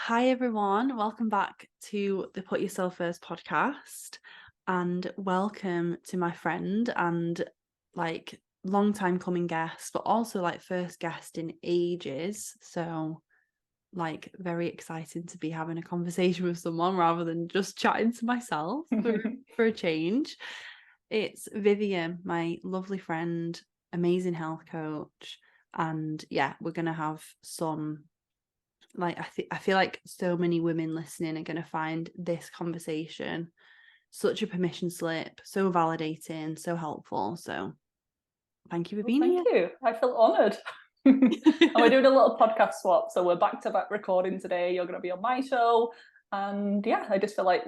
Hi everyone, welcome back to the Put Yourself First podcast, and welcome to my friend and long time coming guest, but also first guest in ages. So very exciting to be having a conversation with someone rather than just chatting to myself for a change. It's Vivien, my lovely friend, amazing health coach, and yeah, we're gonna have some I feel like so many women listening are going to find this conversation such a permission slip, so validating, so helpful. So thank you for being here. Thank you. I feel honoured. And we're doing a little podcast swap. So we're back to back recording today. You're going to be on my show. And yeah, I just feel like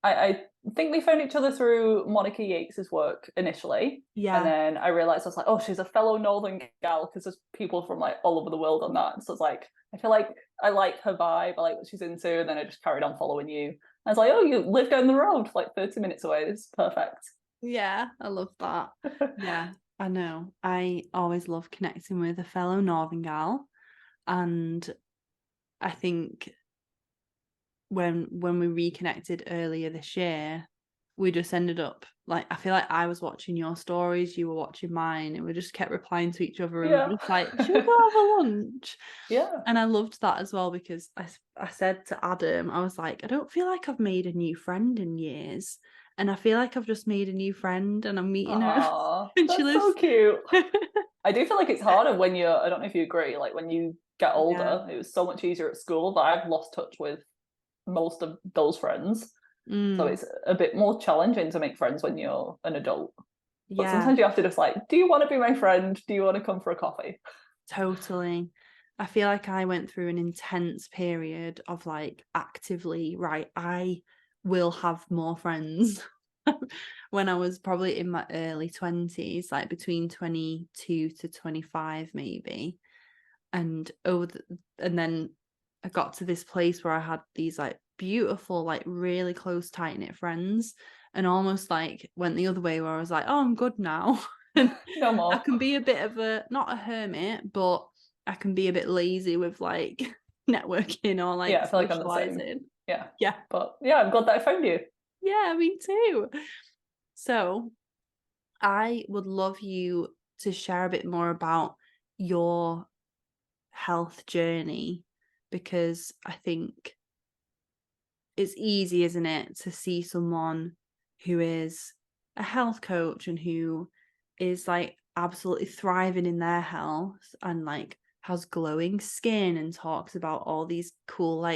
I think we found each other through Monica Yates's work initially. Yeah. And then I realised I was like, oh, she's a fellow Northern gal, because there's people from all over the world on that. And so it's like, I feel like I like her vibe, I like what she's into. And then I just carried on following you. I was like, oh, you live down the road, 30 minutes away. This is perfect. Yeah, I love that. Yeah, I know. I always love connecting with a fellow Northern gal. And I think when we reconnected earlier this year, we just ended up I feel like I was watching your stories, you were watching mine, and we just kept replying to each other, and we were just like, should we go have a lunch? Yeah. And I loved that as well, because I said to Adam, I was like, I don't feel like I've made a new friend in years, and I feel like I've just made a new friend and I'm meeting her. And That's she lives so cute. I do feel like it's harder when I don't know if you agree, when you get older. It was so much easier at school, but I've lost touch with most of those friends. So it's a bit more challenging to make friends when you're an adult. But sometimes you have to just do you want to be my friend? Do you want to come for a coffee? Totally. I feel like I went through an intense period of actively, right, I will have more friends when I was probably in my early 20s, between 22 to 25 maybe. And and then I got to this place where I had these beautiful, really close, tight-knit friends, and almost went the other way, where I was like, oh, I'm good now. And No more. I can be a bit of not a hermit, but I can be a bit lazy with networking or I feel like I'm the socializing. same. Yeah. Yeah. But yeah, I'm glad that I found you. Yeah, me too. So I would love you to share a bit more about your health journey, because I think it's easy, isn't it, to see someone who is a health coach and who is absolutely thriving in their health and has glowing skin and talks about all these cool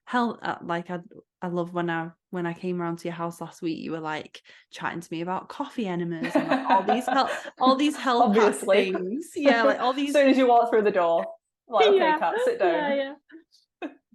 health I love when I came around to your house last week, you were chatting to me about coffee enemas and all these health hack things. Yeah, all these as soon as you walk through the door, okay, yeah, Kat, sit down. yeah.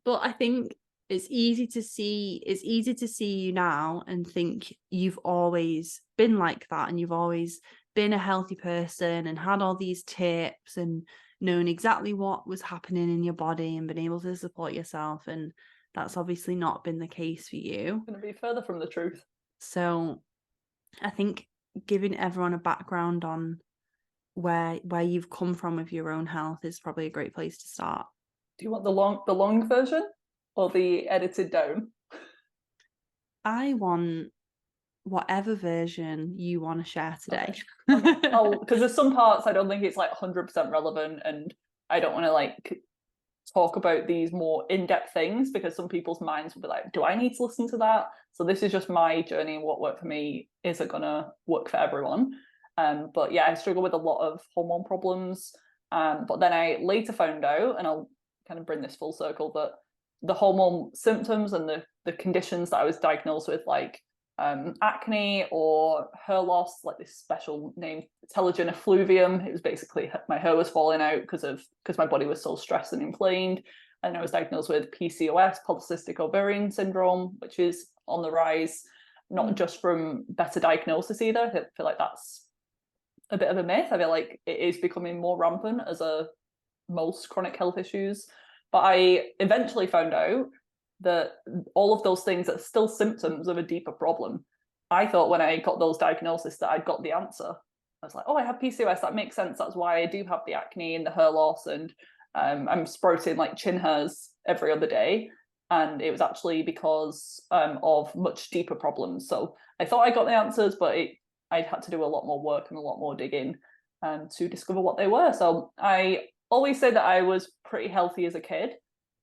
But I think it's easy to see you now and think you've always been like that, and you've always been a healthy person and had all these tips and known exactly what was happening in your body and been able to support yourself, and that's obviously not been the case for you. Going to be further from the truth. So I think giving everyone a background on where you've come from with your own health is probably a great place to start. Do you want the long version or the edited down? I want whatever version you want to share today. Okay. Because there's some parts I don't think it's 100% relevant, and I don't want to talk about these more in-depth things, because some people's minds will be like, do I need to listen to that? So this is just my journey, and what worked for me isn't gonna work for everyone. But yeah, I struggle with a lot of hormone problems. But then I later found out, and I'll kind of bring this full circle, that the hormone symptoms and the conditions that I was diagnosed with, acne or hair loss, this special name, telogen effluvium. It was basically my hair was falling out because my body was so stressed and inflamed. And I was diagnosed with PCOS, Polycystic Ovarian Syndrome, which is on the rise, not just from better diagnosis either. I feel like that's a bit of a myth. I feel like it is becoming more rampant as most chronic health issues. But I eventually found out that all of those things are still symptoms of a deeper problem. I thought when I got those diagnoses that I'd got the answer. I was like, oh, I have PCOS, that makes sense. That's why I do have the acne and the hair loss, and I'm sprouting chin hairs every other day. And it was actually because of much deeper problems. So I thought I got the answers, but I'd had to do a lot more work and a lot more digging to discover what they were. So I always say that I was pretty healthy as a kid,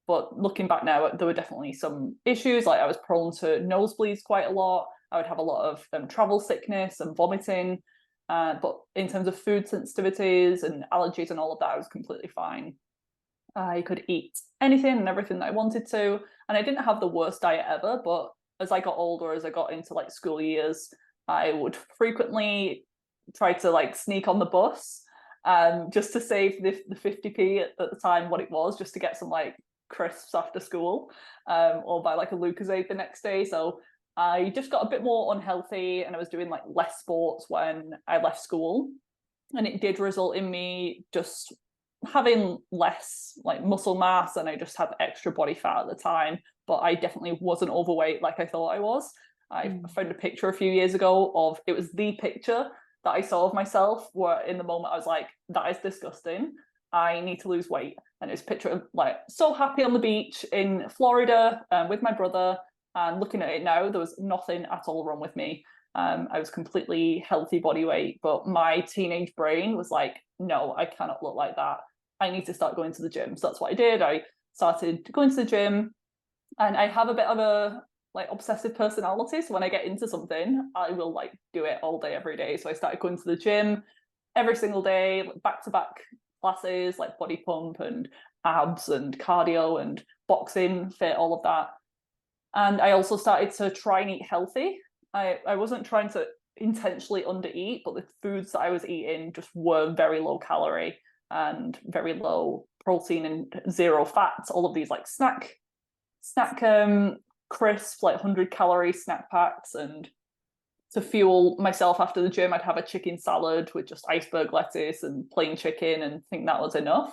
but looking back now, there were definitely some issues. Like I was prone to nosebleeds quite a lot. I would have a lot of travel sickness and vomiting. But in terms of food sensitivities and allergies and all of that, I was completely fine. I could eat anything and everything that I wanted to. And I didn't have the worst diet ever, but as I got older, as I got into like school years, I would frequently try to like sneak on the bus just to save the 50p at the time what it was, just to get some like crisps after school, or buy like a Lucozade the next day. So I just got a bit more unhealthy, and I was doing like less sports when I left school, and it did result in me just having less like muscle mass, and I just had extra body fat at the time, but I definitely wasn't overweight like I thought I was. I found a picture a few years ago of, it was the picture that I saw of myself, where in the moment I was like, that is disgusting, I need to lose weight. And it was a picture of like so happy on the beach in Florida with my brother, and looking at it now, there was nothing at all wrong with me. I was completely healthy body weight, but my teenage brain was like, no, I cannot look like that. I need to start going to the gym. So that's what I did. I started going to the gym, and I have a bit of a like obsessive personality. So when I get into something, I will like do it all day, every day. So I started going to the gym every single day, back-to-back classes, like body pump and abs and cardio and boxing fit, all of that. And I also started to try and eat healthy. I wasn't trying to intentionally undereat, but the foods that I was eating just were very low calorie and very low protein and zero fats. All of these like snack crisps, like 100-calorie snack packs. And to fuel myself after the gym, I'd have a chicken salad with just iceberg lettuce and plain chicken, and think that was enough.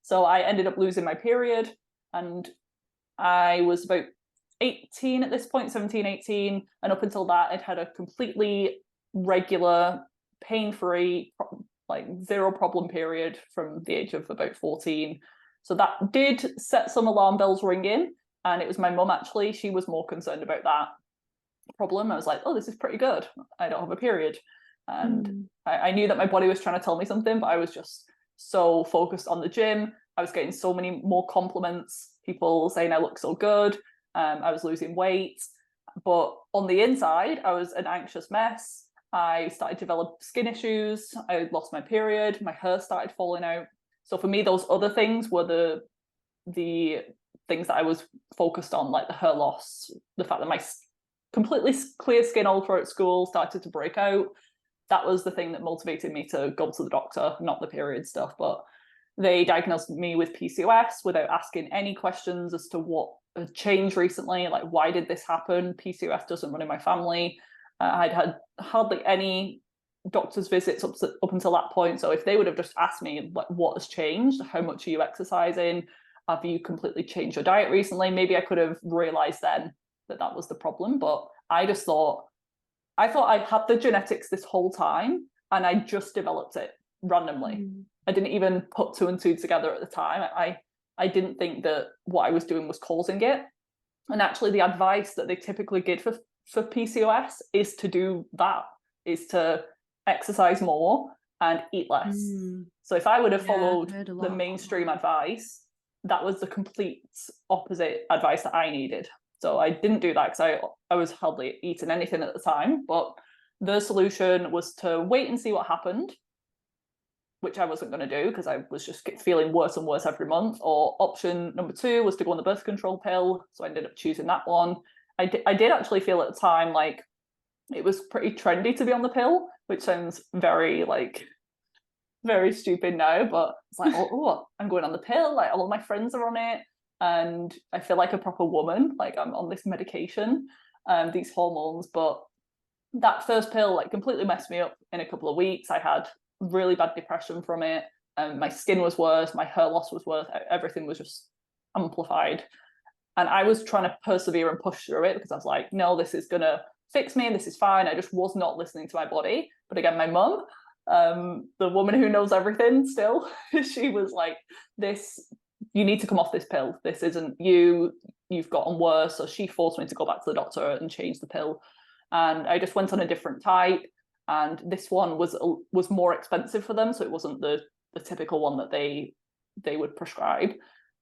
So I ended up losing my period, and I was about 18 at this point, 17, 18. And up until that, I'd had a completely regular, pain-free, like zero problem period from the age of about 14. So that did set some alarm bells ringing. And it was my mum, actually. She was more concerned about that problem. I was like, oh, this is pretty good. I don't have a period. And I knew that my body was trying to tell me something, but I was just so focused on the gym. I was getting so many more compliments, people saying I look so good. I was losing weight, but on the inside, I was an anxious mess. I started to develop skin issues. I lost my period. My hair started falling out. So for me, those other things were the things that I was focused on, like the hair loss, the fact that my completely clear skin all throughout school started to break out. That was the thing that motivated me to go to the doctor, not the period stuff. But they diagnosed me with PCOS without asking any questions as to what had changed recently, like why did this happen? PCOS doesn't run in my family. I'd had hardly any doctor's visits up until that point. So if they would have just asked me like, what has changed? How much are you exercising? Have you completely changed your diet recently? Maybe I could have realized then that that was the problem. But I just thought I had the genetics this whole time, and I just developed it randomly. I didn't even put two and two together at the time. I didn't think that what I was doing was causing it. And actually the advice that they typically give for PCOS is to do that, is to exercise more and eat less. So if I would have followed the mainstream advice, that was the complete opposite advice that I needed. So I didn't do that because I was hardly eating anything at the time. But the solution was to wait and see what happened, which I wasn't going to do because I was just feeling worse and worse every month. Or option number 2 was to go on the birth control pill. So I ended up choosing that one. I did actually feel at the time like it was pretty trendy to be on the pill, which sounds very stupid now, but it's like, oh, I'm going on the pill. Like all of my friends are on it, and I feel like a proper woman. Like I'm on this medication, these hormones. But that first pill like completely messed me up in a couple of weeks. I had really bad depression from it. My skin was worse. My hair loss was worse. Everything was just amplified. And I was trying to persevere and push through it because I was like, no, this is going to fix me. This is fine. I just was not listening to my body. But again, my mum, the woman who knows everything still, she was like, this you need to come off this pill. This isn't you. You've gotten worse. So she forced me to go back to the doctor and change the pill. And I just went on a different type. And this one was more expensive for them. So it wasn't the typical one that they would prescribe.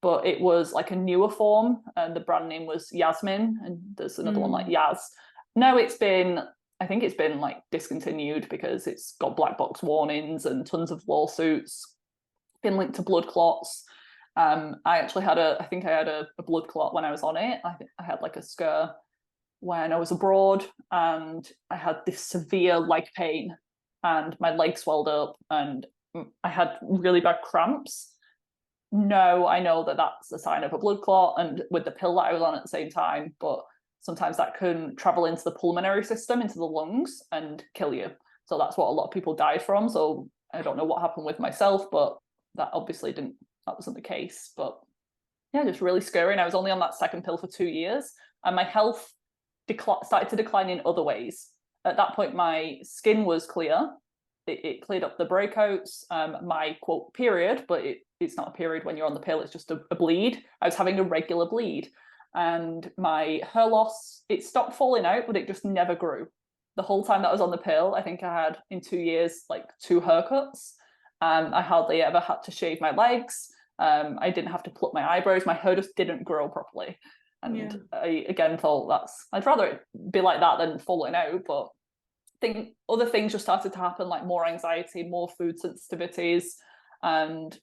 But it was like a newer form. And the brand name was Yasmin. And there's another one like Yaz. No, I think it's been like discontinued because it's got black box warnings and tons of lawsuits, been linked to blood clots. I actually had I think I had a blood clot when I was on it. I had like a scare when I was abroad, and I had this severe leg pain, and my leg swelled up, and I had really bad cramps. No, I know that that's a sign of a blood clot, and with the pill that I was on at the same time, but sometimes that can travel into the pulmonary system, into the lungs, and kill you. So that's what a lot of people died from. So I don't know what happened with myself, but that obviously that wasn't the case. But yeah, just really scary. And I was only on that second pill for 2 years, and my health started to decline in other ways. At that point, my skin was clear. It cleared up the breakouts, my quote period, but it's not a period when you're on the pill, it's just a bleed. I was having a regular bleed. And my hair loss, it stopped falling out, but it just never grew. The whole time that I was on the pill, I think I had in 2 years like 2 haircuts. I hardly ever had to shave my legs. I didn't have to pluck my eyebrows. My hair just didn't grow properly. And I again thought I'd rather it be like that than falling out. But I think other things just started to happen, like more anxiety, more food sensitivities, and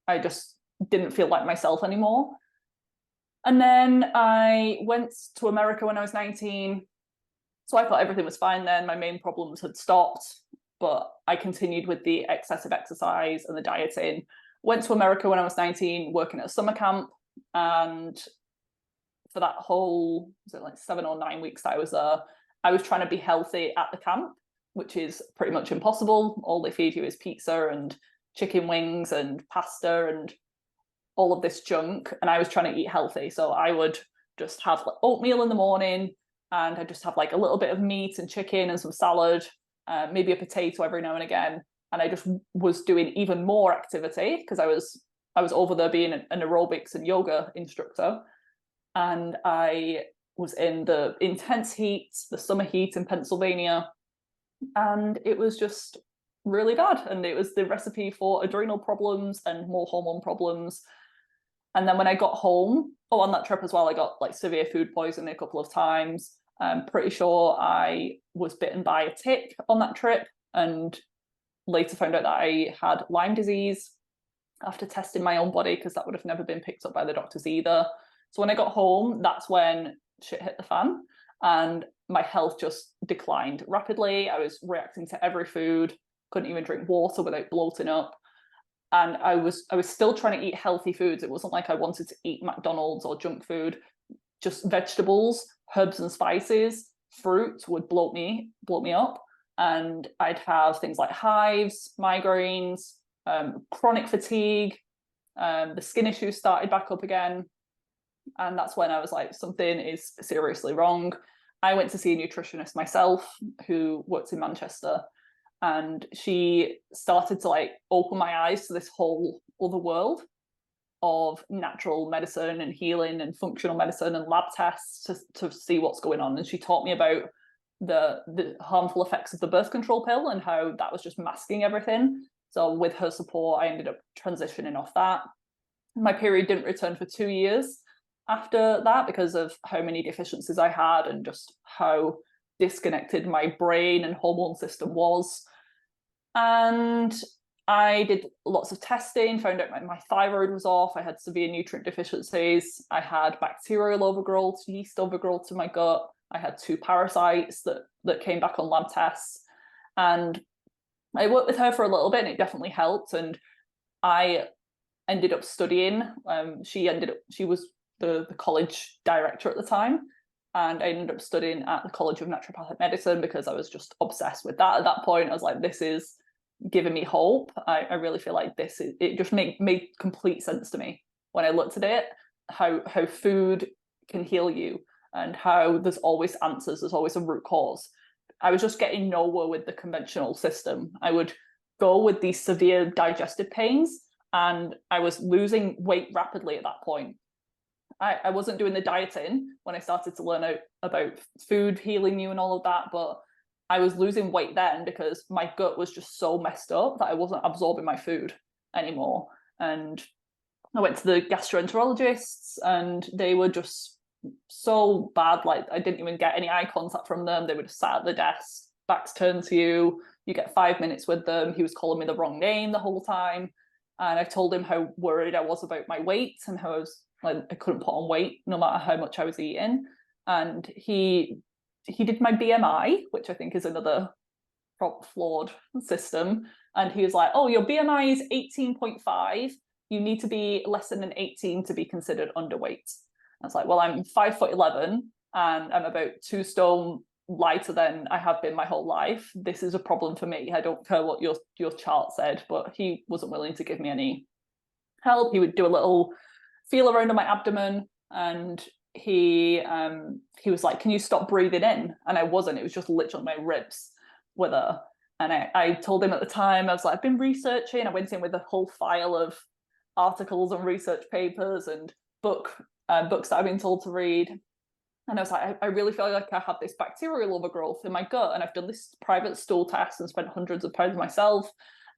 I just didn't feel like myself anymore. And then I went to America when I was 19. So I thought everything was fine then. My main problems had stopped, but I continued with the excessive exercise and the dieting. Went to America when I was 19, working at a summer camp. And for that whole, was it like 7 or 9 weeks that I was there, I was trying to be healthy at the camp, which is pretty much impossible. All they feed you is pizza and chicken wings and pasta and all of this junk, and I was trying to eat healthy. So I would just have like oatmeal in the morning, and I'd just have like a little bit of meat and chicken and some salad, maybe a potato every now and again. And I just was doing even more activity because I was over there being an aerobics and yoga instructor, and I was in the intense heat, the summer heat in Pennsylvania, and it was just really bad. And it was the recipe for adrenal problems and more hormone problems. And then when I got home, on that trip as well, I got like severe food poisoning a couple of times. I'm pretty sure I was bitten by a tick on that trip, and later found out that I had Lyme disease after testing my own body, because that would have never been picked up by the doctors either. So when I got home, that's when shit hit the fan, and my health just declined rapidly. I was reacting to every food, couldn't even drink water without bloating up. And I was still trying to eat healthy foods. It wasn't like I wanted to eat McDonald's or junk food. Just vegetables, herbs and spices, fruit would bloat me up. And I'd have things like hives, migraines, chronic fatigue. The skin issues started back up again. And that's when I was like, something is seriously wrong. I went to see a nutritionist myself who works in Manchester. And she started to like open my eyes to this whole other world of natural medicine and healing and functional medicine and lab tests to see what's going on. And she taught me about the harmful effects of the birth control pill and how that was just masking everything. So with her support, I ended up transitioning off that. My period didn't return for 2 years after that because of how many deficiencies I had and just how disconnected my brain and hormone system was. And I did lots of testing, found out my thyroid was off, I had severe nutrient deficiencies, I had bacterial overgrowth, yeast overgrowth in my gut, I had 2 parasites that came back on lab tests. And I worked with her for a little bit and it definitely helped. And I ended up studying. She was the college director at the time. And I ended up studying at the College of Naturopathic Medicine because I was just obsessed with that. At that point, I was like, this is giving me hope. I really feel like it just made complete sense to me when I looked at it, how food can heal you and how there's always answers, there's always a root cause. I was just getting nowhere with the conventional system. I would go with these severe digestive pains and I was losing weight rapidly at that point. I wasn't doing the dieting when I started to learn about food healing you and all of that, but I was losing weight then because my gut was just so messed up that I wasn't absorbing my food anymore. And I went to the gastroenterologists and they were just so bad. Like, I didn't even get any eye contact from them. They were just sat at the desk, backs turned to you. You get 5 minutes with them. He was calling me the wrong name the whole time. And I told him how worried I was about my weight and how I couldn't put on weight no matter how much I was eating. And he did my BMI, which I think is another flawed system. And he was like, oh, your BMI is 18.5. You need to be less than an 18 to be considered underweight. I was like, well, I'm 5'11" and I'm about 2 stone lighter than I have been my whole life. This is a problem for me. I don't care what your chart said, but he wasn't willing to give me any help. He would do a little feel around on my abdomen, and he was like, can you stop breathing in? And I wasn't. It was just literally my ribs with her. And I told him at the time, I was like, I've been researching. I went in with a whole file of articles and research papers and books that I've been told to read. And I was like, I really feel like I have this bacterial overgrowth in my gut, and I've done this private stool test and spent hundreds of pounds myself,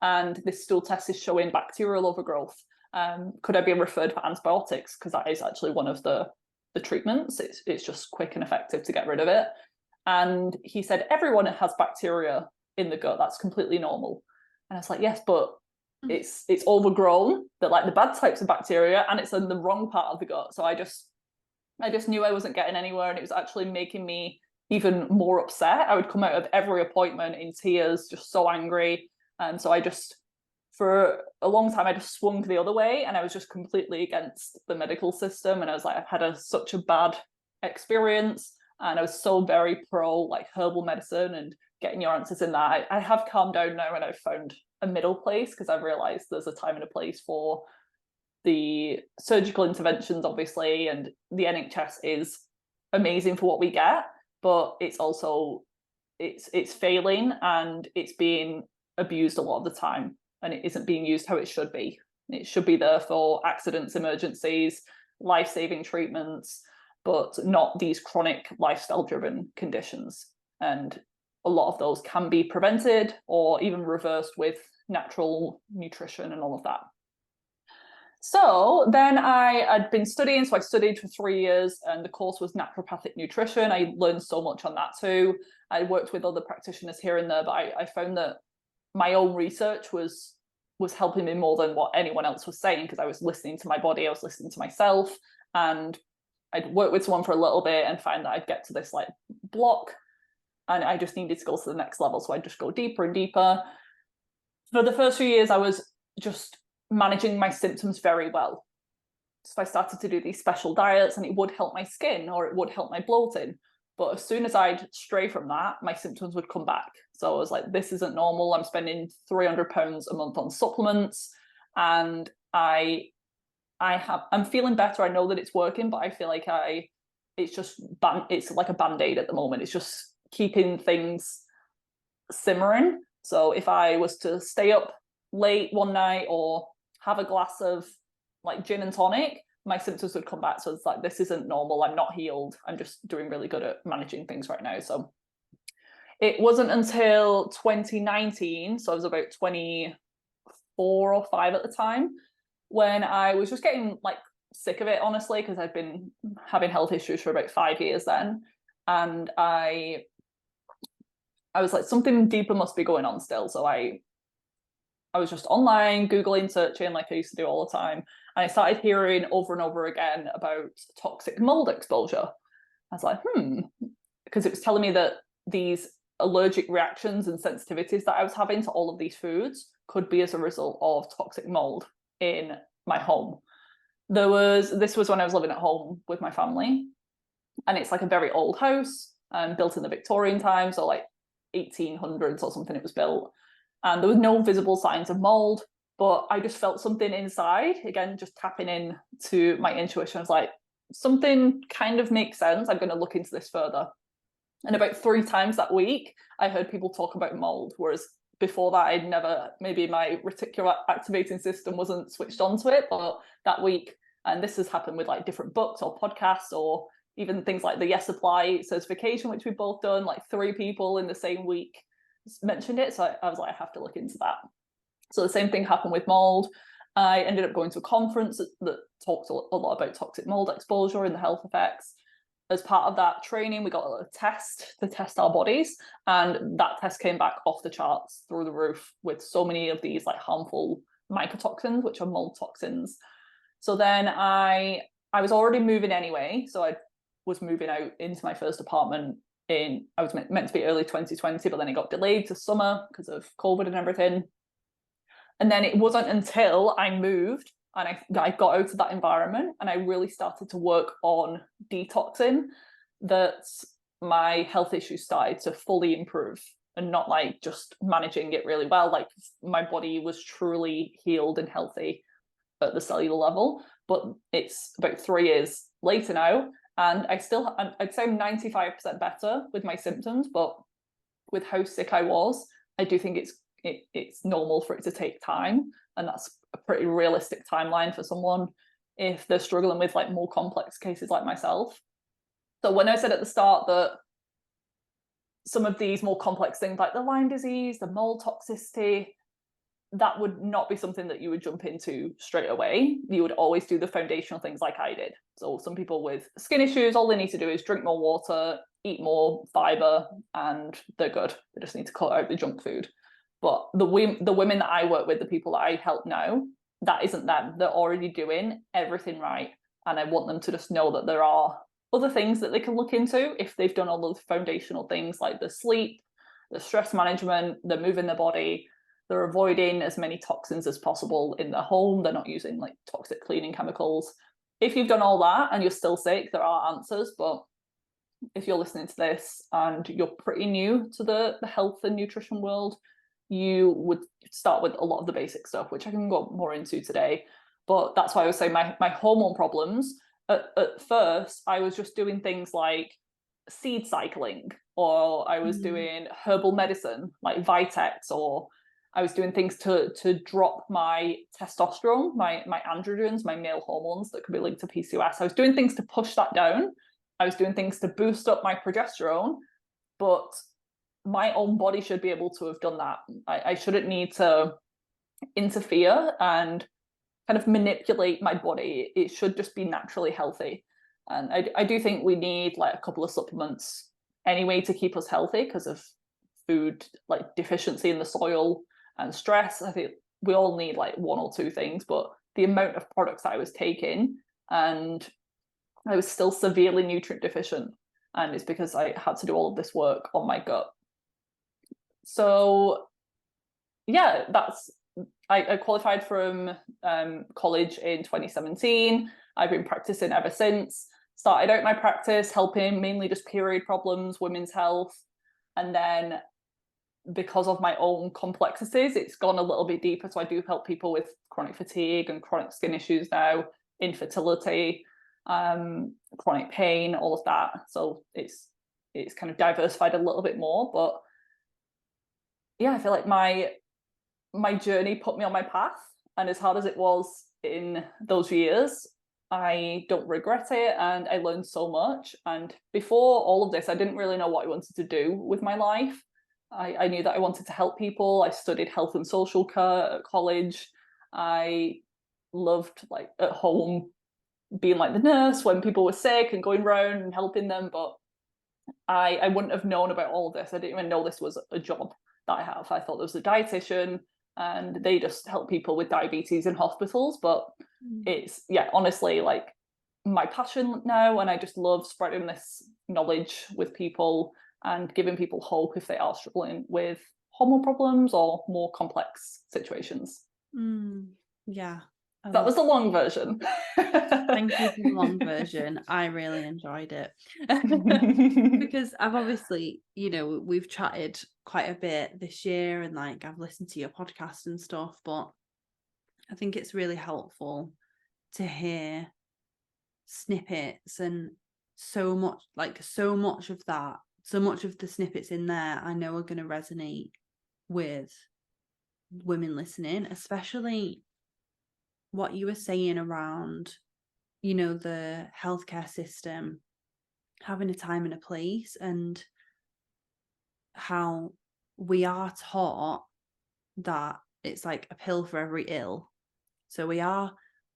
and this stool test is showing bacterial overgrowth. Could I be referred for antibiotics? Because that is actually one of the treatments. It's just quick and effective to get rid of it. And he said, everyone has bacteria in the gut. That's completely normal. And I was like, yes, but it's overgrown. They're like the bad types of bacteria, and it's in the wrong part of the gut. So I just knew I wasn't getting anywhere, and it was actually making me even more upset. I would come out of every appointment in tears, just so angry. And so for a long time, I just swung the other way, and I was just completely against the medical system. And I was like, I've had such a bad experience, and I was so very pro like herbal medicine and getting your answers in that. I have calmed down now, and I've found a middle place, because I've realized there's a time and a place for the surgical interventions, obviously, and the NHS is amazing for what we get, but it's also it's failing, and it's being abused a lot of the time, and it isn't being used how it should be. It should be there for accidents, emergencies, life-saving treatments, but not these chronic lifestyle-driven conditions. And a lot of those can be prevented or even reversed with natural nutrition and all of that. So then I had been studying, so I studied for 3 years, and the course was Naturopathic Nutrition. I learned so much on that too. I worked with other practitioners here and there, but I found that my own research was helping me more than what anyone else was saying, because I was listening to my body, I was listening to myself, and I'd work with someone for a little bit and find that I'd get to this like block, and I just needed to go to the next level. So I'd just go deeper and deeper. For the first few years, I was just managing my symptoms very well. So I started to do these special diets, and it would help my skin or it would help my bloating. But as soon as I'd stray from that, my symptoms would come back. So I was like, this isn't normal. I'm spending £300 a month on supplements, and I'm feeling better. I know that it's working, but I feel like it's like a band-aid at the moment. It's just keeping things simmering. So if I was to stay up late one night or have a glass of like gin and tonic, my symptoms would come back. So it's like, this isn't normal. I'm not healed. I'm just doing really good at managing things right now. So it wasn't until 2019, so I was about 24 or 5 at the time, when I was just getting like sick of it, honestly, because I'd been having health issues for about 5 years then. And I was like, something deeper must be going on still. So I was just online, Googling, searching like I used to do all the time. And I started hearing over and over again about toxic mold exposure. I was like, because it was telling me that these allergic reactions and sensitivities that I was having to all of these foods could be as a result of toxic mold in my home. This was when I was living at home with my family. And it's like a very old house, built in the Victorian times, or like 1800s or something it was built. And there was no visible signs of mold, but I just felt something inside, again, just tapping in to my intuition. I was like, something kind of makes sense. I'm going to look into this further. And about 3 times that week, I heard people talk about mold, whereas before that I'd never, maybe my reticular activating system wasn't switched onto it, but that week, and this has happened with like different books or podcasts or even things like the Yes Apply certification, which we've both done, like 3 people in the same week mentioned it. So I was like, I have to look into that. So the same thing happened with mold. I ended up going to a conference that talked a lot about toxic mold exposure and the health effects. As part of that training, we got a test to test our bodies, and that test came back off the charts, through the roof, with so many of these like harmful mycotoxins, which are mold toxins. So then I was already moving anyway, so I was moving out into my first apartment I was meant to be early 2020, but then it got delayed to summer because of COVID and everything. And then it wasn't until I moved and I got out of that environment and I really started to work on detoxing that my health issues started to fully improve, and not like just managing it really well. Like my body was truly healed and healthy at the cellular level. But it's about 3 years later now, and I'd say I'm 95% better with my symptoms, but with how sick I was, I do think it's normal for it to take time, and that's a pretty realistic timeline for someone if they're struggling with like more complex cases like myself. So when I said at the start that some of these more complex things like the Lyme disease, the mold toxicity, that would not be something that you would jump into straight away. You would always do the foundational things like I did. So some people with skin issues, all they need to do is drink more water, eat more fiber, and they're good. They just need to cut out the junk food. But the women that I work with, the people that I help now, that isn't them. They're already doing everything right. And I want them to just know that there are other things that they can look into if they've done all those foundational things like the sleep, the stress management, they're moving their body, they're avoiding as many toxins as possible in their home, they're not using like toxic cleaning chemicals. If you've done all that and you're still sick, there are answers. But if you're listening to this and you're pretty new to the health and nutrition world, you would start with a lot of the basic stuff, which I can go more into today. But that's why I was saying my hormone problems, at first, I was just doing things like seed cycling, or I was doing herbal medicine like Vitex, or I was doing things to drop my testosterone, my androgens, my male hormones that could be linked to PCOS. I was doing things to push that down. I was doing things to boost up my progesterone, but my own body should be able to have done that. I shouldn't need to interfere and kind of manipulate my body. It should just be naturally healthy. And I do think we need like a couple of supplements anyway to keep us healthy because of food like deficiency in the soil and stress. I think we all need like 1 or 2 things, but the amount of products I was taking, and I was still severely nutrient deficient, and it's because I had to do all of this work on my gut. So yeah, I qualified from college in 2017. I've been practicing ever since. Started out my practice helping mainly just period problems, women's health, and then because of my own complexities, it's gone a little bit deeper. So I do help people with chronic fatigue and chronic skin issues now, infertility, chronic pain, all of that. So it's kind of diversified a little bit more. But yeah, I feel like my journey put me on my path, and as hard as it was in those years, I don't regret it, and I learned so much. And before all of this, I didn't really know what I wanted to do with my life. I knew that I wanted to help people. I studied health and social care at college. I loved like at home being like the nurse when people were sick and going around and helping them, but I wouldn't have known about all of this. I didn't even know this was a job that I have. I thought there was a dietitian and they just help people with diabetes in hospitals, but it's, yeah, honestly, like my passion now, and I just love spreading this knowledge with people and giving people hope if they are struggling with hormone problems or more complex situations. Yeah. That was the long version. Thank you for the long version. I really enjoyed it. Because I've obviously, we've chatted quite a bit this year, and like I've listened to your podcast and stuff, but I think it's really helpful to hear snippets, and so much of the snippets in there I know are going to resonate with women listening, especially what you were saying around, you know, the healthcare system having a time and a place, and how we are taught that it's like a pill for every ill. So we are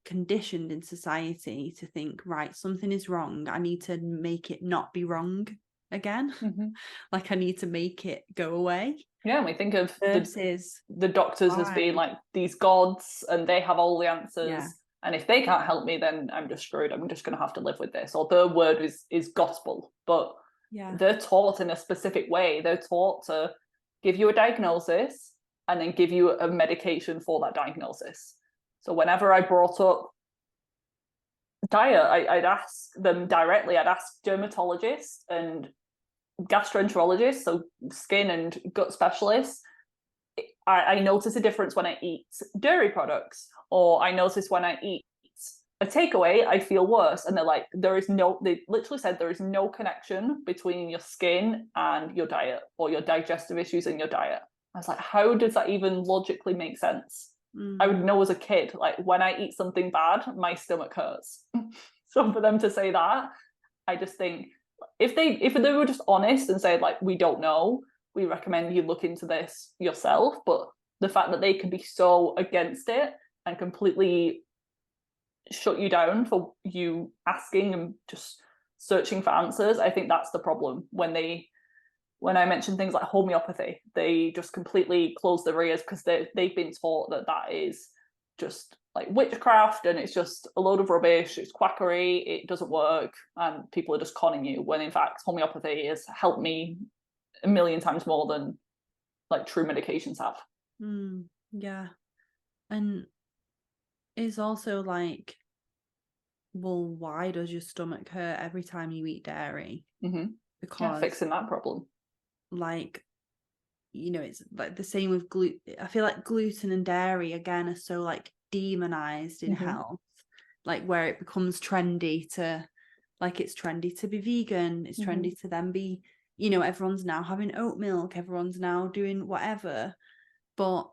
conditioned in society to think, right, something is wrong, I need to make it not be wrong again. Like I need to make it go away. Yeah, and we think of versus the doctors as being like these gods and they have all the answers. Yeah. And if they can't help me, then I'm just screwed. I'm just going to have to live with this. Or their word is gospel. But they're taught in a specific way. They're taught to give you a diagnosis and then give you a medication for that diagnosis. So whenever I brought up diet, I'd ask them directly. I'd ask dermatologists and gastroenterologists, so skin and gut specialists. I notice a difference when I eat dairy products, or I notice when I eat a takeaway, I feel worse. And they're like, they literally said there is no connection between your skin and your diet, or your digestive issues and your diet. I was like, how does that even logically make sense? I would know as a kid, like when I eat something bad, my stomach hurts. So for them to say that, I just think if they were just honest and said like, we don't know, we recommend you look into this yourself. But the fact that they can be so against it and completely shut you down for you asking and just searching for answers, I think that's the problem. When I mention things like homeopathy, they just completely close their ears because they've been taught that is just like witchcraft and it's just a load of rubbish, it's quackery, it doesn't work, and people are just conning you, when in fact homeopathy has helped me a million times more than like true medications have. Yeah. And it's also like, well, why does your stomach hurt every time you eat dairy? Because fixing that problem. Like, you know, it's like the same with gluten. I feel like gluten and dairy again are so like demonized in health, like where it becomes trendy to, like, it's trendy to be vegan, it's trendy to then be, you know, everyone's now having oat milk, everyone's now doing whatever. But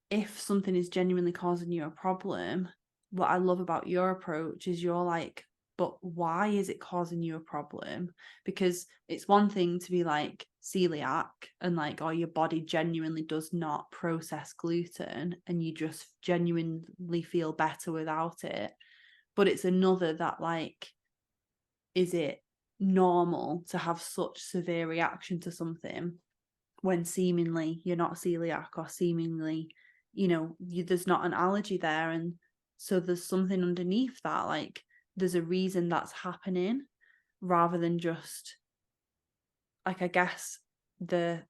if something is genuinely causing you a problem, what I love about your approach is you're like, but why is it causing you a problem? Because it's one thing to be like celiac and like, oh, your body genuinely does not process gluten and you just genuinely feel better without it. But it's another that like, is it normal to have such severe reaction to something when seemingly you're not celiac, or seemingly, you know, there's not an allergy there? And so there's something underneath that, like there's a reason that's happening, rather than just like, I guess the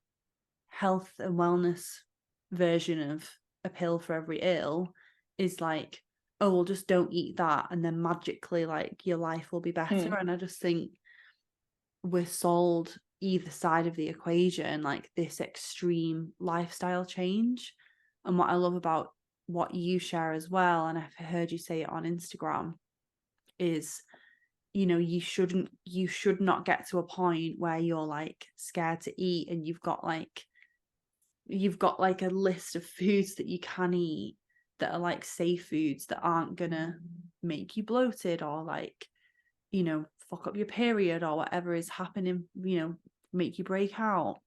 health and wellness version of a pill for every ill is like, oh, well, just don't eat that and then magically like your life will be better. And I just think we're sold either side of the equation, like this extreme lifestyle change. And what I love about what you share as well, and I've heard you say it on Instagram, is, you know, you should not get to a point where you're like scared to eat and you've got like a list of foods that you can eat that are like safe foods that aren't gonna make you bloated or like, you know, fuck up your period or whatever is happening, you know, make you break out.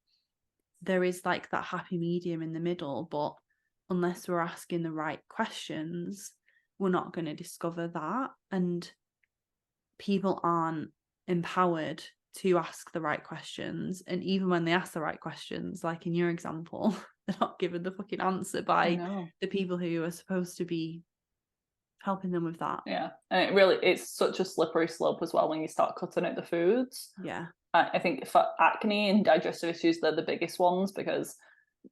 There is like that happy medium in the middle, but unless we're asking the right questions, we're not going to discover that. And people aren't empowered to ask the right questions. And even when they ask the right questions, like in your example, they're not given the fucking answer by the people who are supposed to be helping them with that. Yeah. And it's such a slippery slope as well when you start cutting out the foods. Yeah. I think for acne and digestive issues, they're the biggest ones, because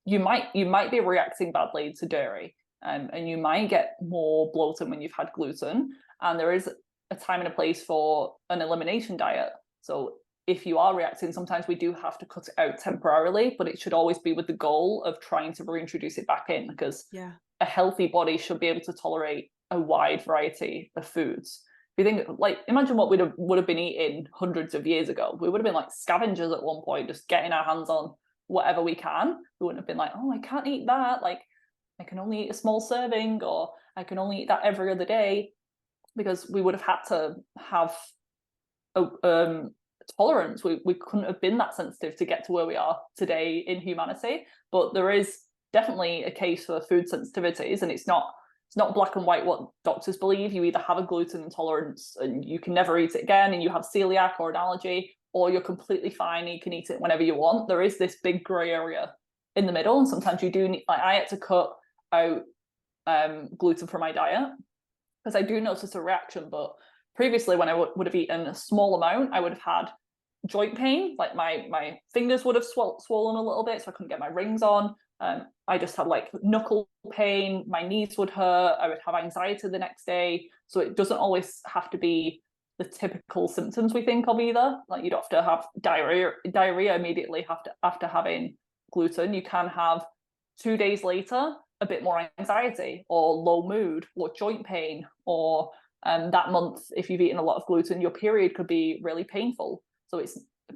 you might be reacting badly to dairy, and you might get more bloating when you've had gluten. And there is a time and a place for an elimination diet. So if you are reacting, sometimes we do have to cut it out temporarily, but it should always be with the goal of trying to reintroduce it back in, because a healthy body should be able to tolerate a wide variety of foods. If you think, like, imagine what would have been eating hundreds of years ago. We would have been like scavengers at one point, just getting our hands on whatever we can. We wouldn't have been like, oh, I can't eat that, like I can only eat a small serving, or I can only eat that every other day, because we would have had to have a tolerance. We couldn't have been that sensitive to get to where we are today in humanity. But there is definitely a case for food sensitivities, and it's not black and white what doctors believe. You either have a gluten intolerance and you can never eat it again, and you have celiac or an allergy, or you're completely fine and you can eat it whenever you want. There is this big grey area in the middle, and sometimes you do need, like I had to cut out gluten from my diet because I do notice a reaction. But previously, when I would have eaten a small amount, I would have had joint pain, like my fingers would have swollen a little bit, so I couldn't get my rings on. I just had like knuckle pain, my knees would hurt, I would have anxiety the next day. So it doesn't always have to be the typical symptoms we think of either. Like you don't have to have diarrhea immediately after having gluten. You can have 2 days later a bit more anxiety or low mood or joint pain, or that month, if you've eaten a lot of gluten, your period could be really painful. So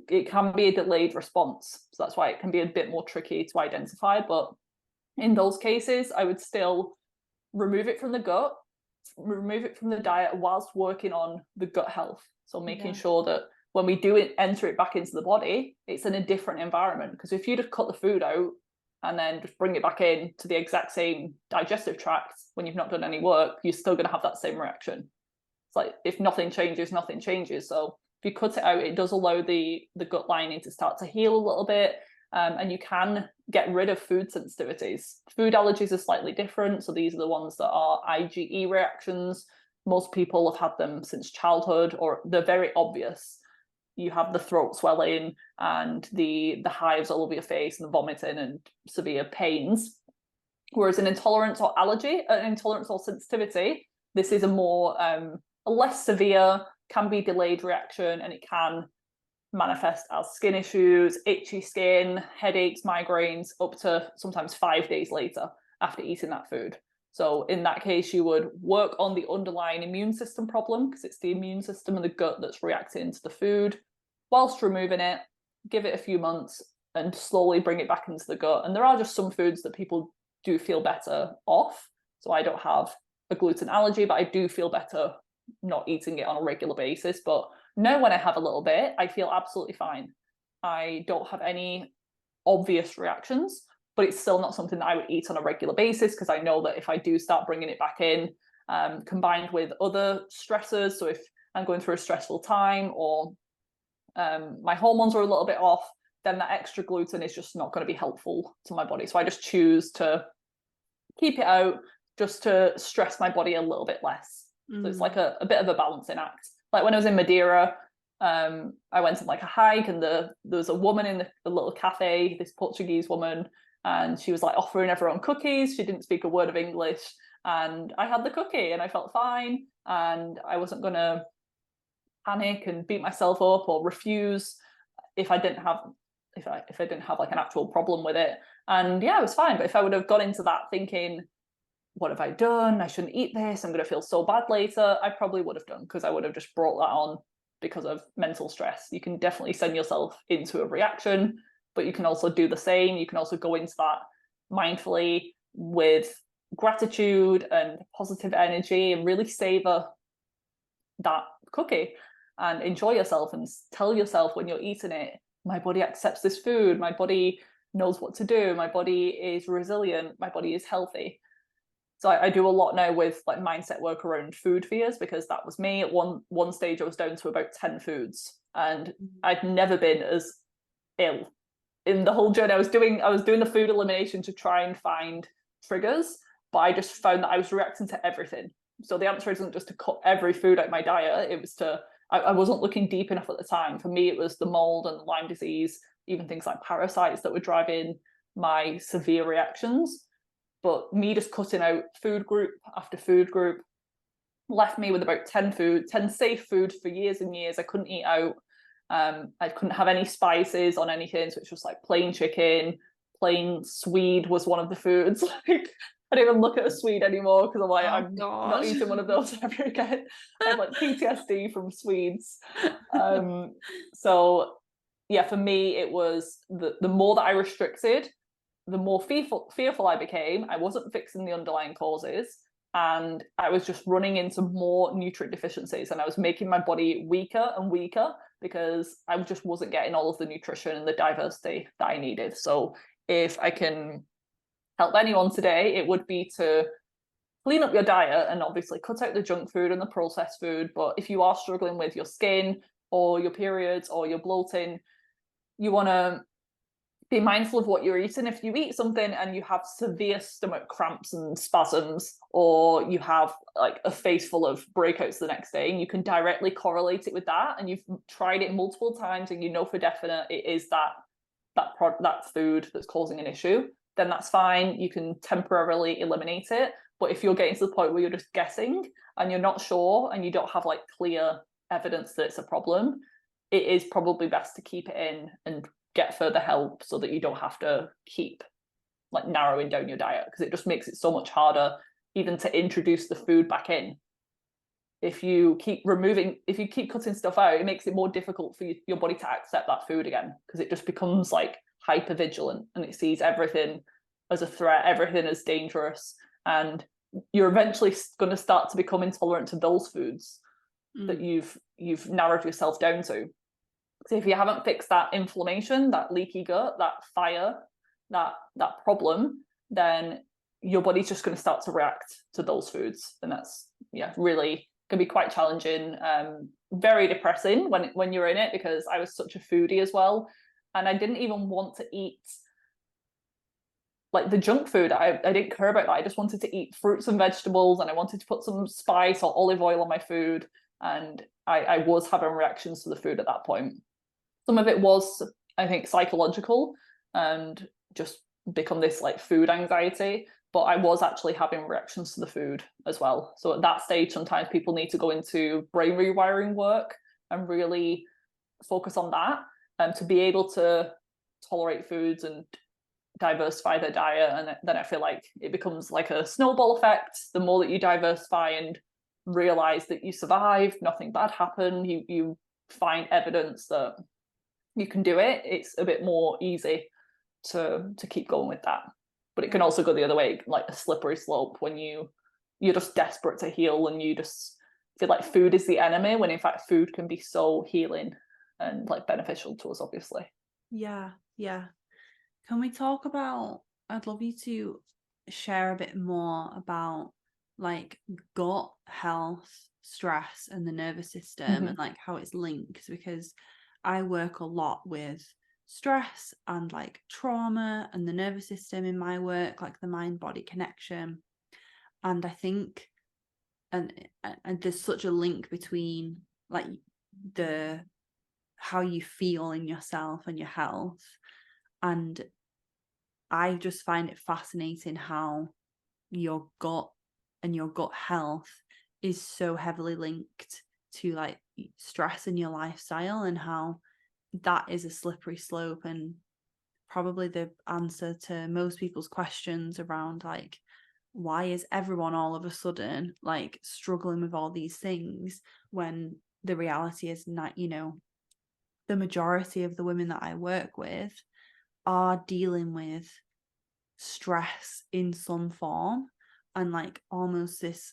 it can be a delayed response. So that's why it can be a bit more tricky to identify. But in those cases, I would still remove it from the gut, remove it from the diet whilst working on the gut health. So making sure that when we do enter it back into the body, it's in a different environment. Because if you just cut the food out and then just bring it back in to the exact same digestive tract when you've not done any work, you're still going to have that same reaction. It's like if nothing changes, nothing changes. So if you cut it out, it does allow the gut lining to start to heal a little bit, and you can get rid of food sensitivities. Food allergies are slightly different. So these are the ones that are IgE reactions. Most people have had them since childhood, or they're very obvious. You have the throat swelling and the hives all over your face and the vomiting and severe pains. Whereas an intolerance or sensitivity, this is a less severe, can be delayed reaction, and it can manifest as skin issues, itchy skin, headaches, migraines, up to sometimes 5 days later after eating that food. So in that case, you would work on the underlying immune system problem, because it's the immune system and the gut that's reacting to the food, whilst removing it, give it a few months and slowly bring it back into the gut. And there are just some foods that people do feel better off. So I don't have a gluten allergy, but I do feel better not eating it on a regular basis. But now when I have a little bit, I feel absolutely fine. I don't have any obvious reactions, but it's still not something that I would eat on a regular basis, because I know that if I do start bringing it back in, combined with other stressors, so if I'm going through a stressful time, or my hormones are a little bit off, then that extra gluten is just not going to be helpful to my body. So I just choose to keep it out, just to stress my body a little bit less. So it's like a bit of a balancing act. Like when I was in Madeira, I went on like a hike, and there was a woman in the little cafe, this Portuguese woman, and she was like offering everyone cookies. She didn't speak a word of English, and I had the cookie and I felt fine, and I wasn't going to panic and beat myself up or refuse if I didn't have like an actual problem with it. And yeah, it was fine. But if I would have gone into that thinking, what have I done? I shouldn't eat this. I'm going to feel so bad later. I probably would have done, because I would have just brought that on because of mental stress. You can definitely send yourself into a reaction, but you can also do the same. You can also go into that mindfully with gratitude and positive energy, and really savor that cookie and enjoy yourself, and tell yourself when you're eating it, my body accepts this food. My body knows what to do. My body is resilient. My body is healthy. So I do a lot now with like mindset work around food fears, because that was me. At one stage, I was down to about 10 foods, and I'd never been as ill in the whole journey. I was doing the food elimination to try and find triggers, but I just found that I was reacting to everything. So the answer isn't just to cut every food out of my diet. It was I wasn't looking deep enough at the time. For me, it was the mold and Lyme disease, even things like parasites, that were driving my severe reactions. But me just cutting out food group after food group left me with about 10 safe food for years and years. I couldn't eat out. I couldn't have any spices on anything. So it's just like plain chicken, plain swede was one of the foods. Like I don't even look at a swede anymore, because I'm like, I'm not eating one of those ever again. I have like PTSD from Swedes. So yeah, for me, it was the more that I restricted, the more fearful I became. I wasn't fixing the underlying causes, and I was just running into more nutrient deficiencies, and I was making my body weaker and weaker because I just wasn't getting all of the nutrition and the diversity that I needed. So if I can help anyone today, it would be to clean up your diet and obviously cut out the junk food and the processed food. But if you are struggling with your skin or your periods or your bloating, you want to be mindful of what you're eating. If you eat something and you have severe stomach cramps and spasms, or you have like a face full of breakouts the next day, and you can directly correlate it with that, and you've tried it multiple times and you know for definite it is that food that's causing an issue, then that's fine. You can temporarily eliminate it. But if you're getting to the point where you're just guessing and you're not sure and you don't have like clear evidence that it's a problem, it is probably best to keep it in and get further help so that you don't have to keep like narrowing down your diet, because it just makes it so much harder even to introduce the food back in. If you keep cutting stuff out, it makes it more difficult for your body to accept that food again, because it just becomes like hyper vigilant and it sees everything as a threat, everything as dangerous, and you're eventually going to start to become intolerant to those foods that you've narrowed yourself down to. So if you haven't fixed that inflammation, that leaky gut, that fire, that problem, then your body's just going to start to react to those foods, and that's really can be quite challenging, very depressing when you're in it, because I was such a foodie as well, and I didn't even want to eat like the junk food. I didn't care about that. I just wanted to eat fruits and vegetables, and I wanted to put some spice or olive oil on my food, and I was having reactions to the food at that point. Some of it was, I think, psychological and just become this like food anxiety, but I was actually having reactions to the food as well. So at that stage, sometimes people need to go into brain rewiring work and really focus on that, to be able to tolerate foods and diversify their diet. And then I feel like it becomes like a snowball effect. The more that you diversify and realize that you survived, nothing bad happened, you find evidence that you can do it, it's a bit more easy to keep going with that. But it can also go the other way, like a slippery slope, when you're just desperate to heal and you just feel like food is the enemy, when in fact food can be so healing and like beneficial to us, obviously. Yeah. Can we talk about, I'd love you to share a bit more about like gut health, stress, and the nervous system, and like how it's linked, because I work a lot with stress and like trauma and the nervous system in my work, like the mind-body connection. And I think and there's such a link between like the how you feel in yourself and your health. And I just find it fascinating how your gut and your gut health is so heavily linked to like stress in your lifestyle, and how that is a slippery slope, and probably the answer to most people's questions around like, why is everyone all of a sudden like struggling with all these things, when the reality is not, the majority of the women that I work with are dealing with stress in some form, and like almost this,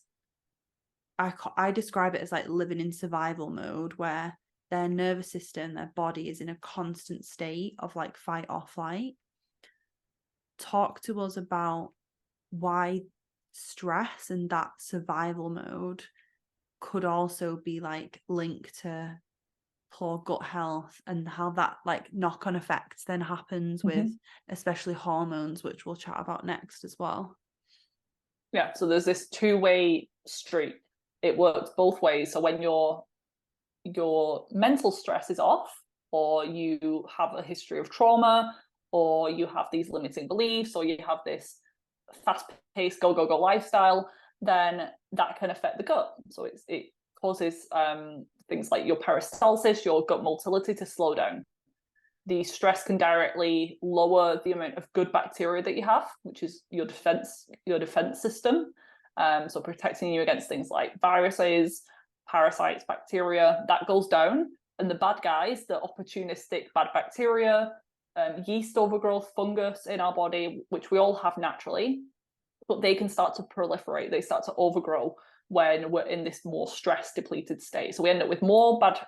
I describe it as like living in survival mode, where their nervous system, their body is in a constant state of like fight or flight. Talk to us about why stress and that survival mode could also be like linked to poor gut health, and how that like knock-on effects then happens with especially hormones, which we'll chat about next as well. Yeah, so there's this two-way street. It works both ways. So when your mental stress is off, or you have a history of trauma, or you have these limiting beliefs, or you have this fast-paced go lifestyle, then that can affect the gut. So it causes things like your peristalsis, your gut motility, to slow down. The stress can directly lower the amount of good bacteria that you have, which is your defense system. So protecting you against things like viruses, parasites, bacteria, that goes down. And the bad guys, the opportunistic bad bacteria, yeast overgrowth, fungus in our body, which we all have naturally, but they can start to proliferate, they start to overgrow when we're in this more stress depleted state. So we end up with more bad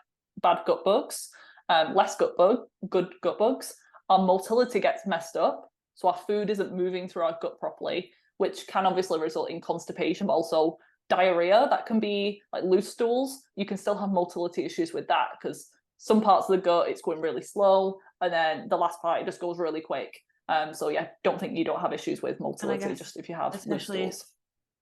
gut bugs, less good gut bugs. Our motility gets messed up, so our food isn't moving through our gut properly, which can obviously result in constipation, but also diarrhea. That can be like loose stools. You can still have motility issues with that, because some parts of the gut it's going really slow, and then the last part it just goes really quick. So yeah, don't think you don't have issues with motility, just if you have loose stools.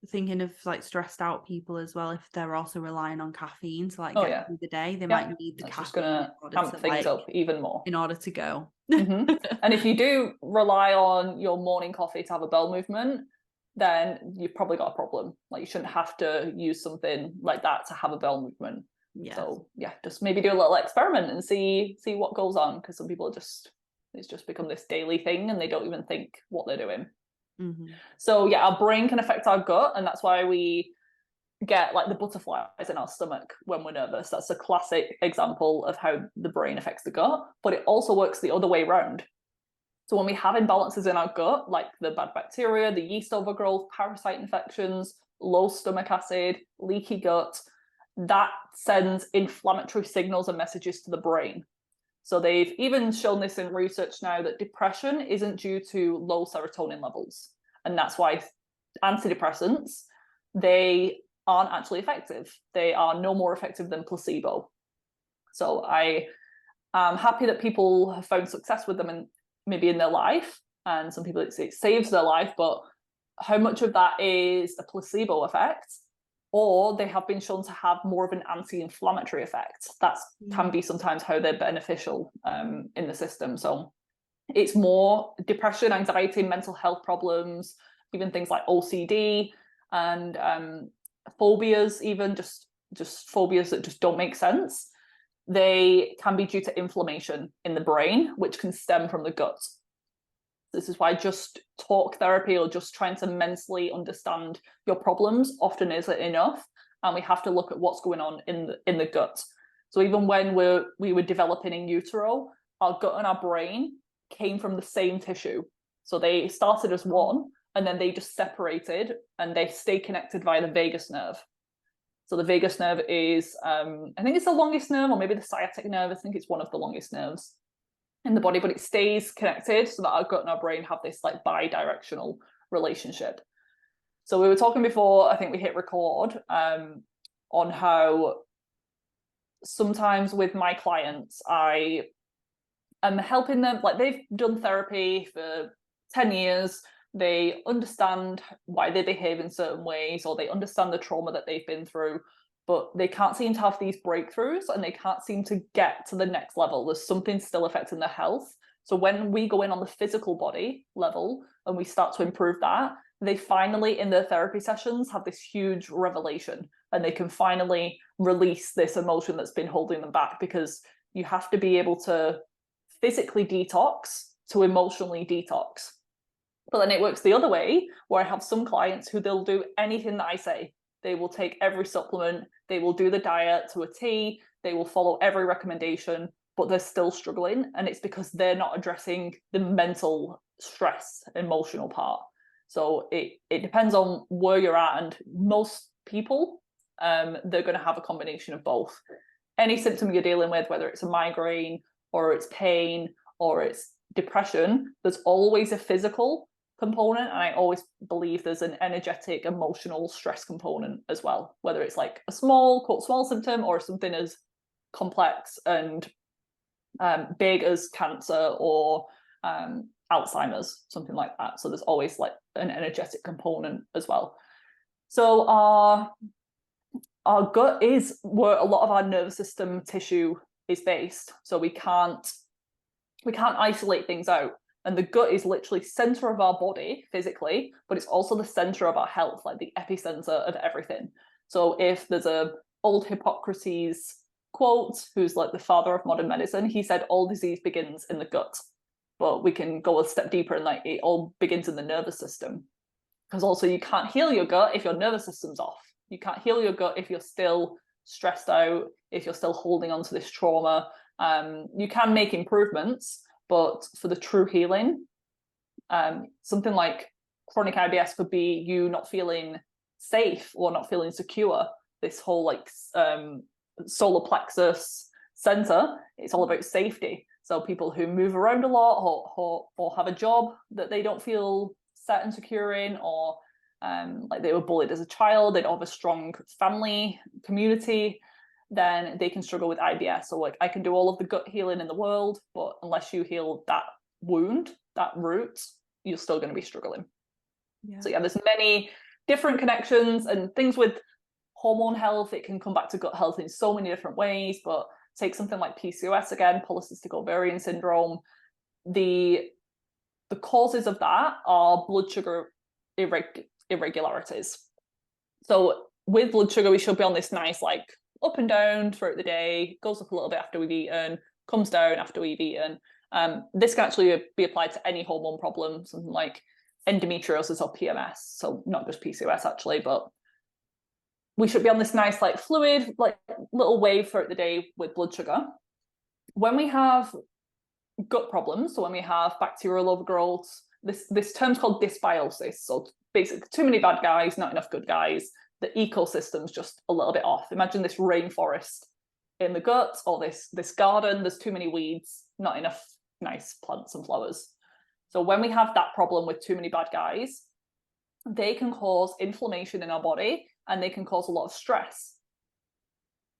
Thinking of like stressed out people as well, if they're also relying on caffeine to like get through the day, they might need the caffeine, just gonna amp things up even more in order to go. And if you do rely on your morning coffee to have a bowel movement, then you've probably got a problem. Like, you shouldn't have to use something like that to have a bowel movement. So yeah, just maybe do a little experiment and see what goes on, because some people it's just become this daily thing and they don't even think what they're doing. So yeah, our brain can affect our gut, and that's why we get like the butterflies in our stomach when we're nervous. That's a classic example of how the brain affects the gut, but it also works the other way around. So when we have imbalances in our gut, like the bad bacteria, the yeast overgrowth, parasite infections, low stomach acid, leaky gut, that sends inflammatory signals and messages to the brain. So they've even shown this in research now, that depression isn't due to low serotonin levels. And that's why antidepressants, they aren't actually effective. They are no more effective than placebo. So I am happy that people have found success with them and maybe in their life. And some people, it saves their life, but how much of that is a placebo effect? Or they have been shown to have more of an anti-inflammatory effect. That can be sometimes how they're beneficial in the system. So it's more depression, anxiety, mental health problems, even things like OCD and phobias, even just phobias that just don't make sense. They can be due to inflammation in the brain, which can stem from the gut. This is why just talk therapy or just trying to mentally understand your problems often isn't enough, and we have to look at what's going on in the gut. So even when we were developing in utero, our gut and our brain came from the same tissue. So they started as one, and then they just separated, and they stay connected via the vagus nerve. So the vagus nerve is, I think it's the longest nerve, or maybe the sciatic nerve. I think it's one of the longest nerves in the body, but it stays connected so that our gut and our brain have this like bi-directional relationship. So we were talking before, I think we hit record, on how sometimes with my clients, I am helping them, like they've done therapy for 10 years, they understand why they behave in certain ways, or they understand the trauma that they've been through, but they can't seem to have these breakthroughs, and they can't seem to get to the next level. There's something still affecting their health. So when we go in on the physical body level and we start to improve that, they finally in their therapy sessions have this huge revelation, and they can finally release this emotion that's been holding them back, because you have to be able to physically detox to emotionally detox. But then it works the other way, where I have some clients who they'll do anything that I say. They will take every supplement, they will do the diet to a T, they will follow every recommendation, but they're still struggling. And it's because they're not addressing the mental stress, emotional part. So it depends on where you're at. And most people, they're going to have a combination of both. Any symptom you're dealing with, whether it's a migraine or it's pain or it's depression, there's always a physical component, and I always believe there's an energetic, emotional stress component as well, whether it's like a small symptom or something as complex and big as cancer or Alzheimer's, something like that. So there's always like an energetic component as well. So our gut is where a lot of our nervous system tissue is based. So we can't isolate things out. And the gut is literally center of our body physically, but it's also the center of our health, like the epicenter of everything. So if there's a old Hippocrates quote, who's like the father of modern medicine, he said all disease begins in the gut. But we can go a step deeper, and like it all begins in the nervous system. Because also you can't heal your gut if your nervous system's off. You can't heal your gut if you're still stressed out, if you're still holding on to this trauma. You can make improvements, but for the true healing, something like chronic IBS could be you not feeling safe or not feeling secure. This whole like solar plexus center, it's all about safety. So people who move around a lot or have a job that they don't feel set and secure in, or like they were bullied as a child, they don't have a strong family community, then they can struggle with IBS. So like I can do all of the gut healing in the world, but unless you heal that wound, that root, you're still going to be struggling. So yeah, there's many different connections and things with hormone health. It can come back to gut health in so many different ways, but take something like PCOS again, Polycystic Ovarian Syndrome. The causes of that are blood sugar irregularities. So with blood sugar, we should be on this nice like up and down throughout the day, goes up a little bit after we've eaten, comes down after we've eaten. This can actually be applied to any hormone problem, something like endometriosis or PMS. So not just PCOS actually, but we should be on this nice like fluid, like little wave throughout the day with blood sugar. When we have gut problems, so when we have bacterial overgrowth, this term's called dysbiosis. So basically too many bad guys, not enough good guys. The ecosystem's just a little bit off. Imagine this rainforest in the gut, or this garden, there's too many weeds, not enough nice plants and flowers. So when we have that problem with too many bad guys, they can cause inflammation in our body, and they can cause a lot of stress.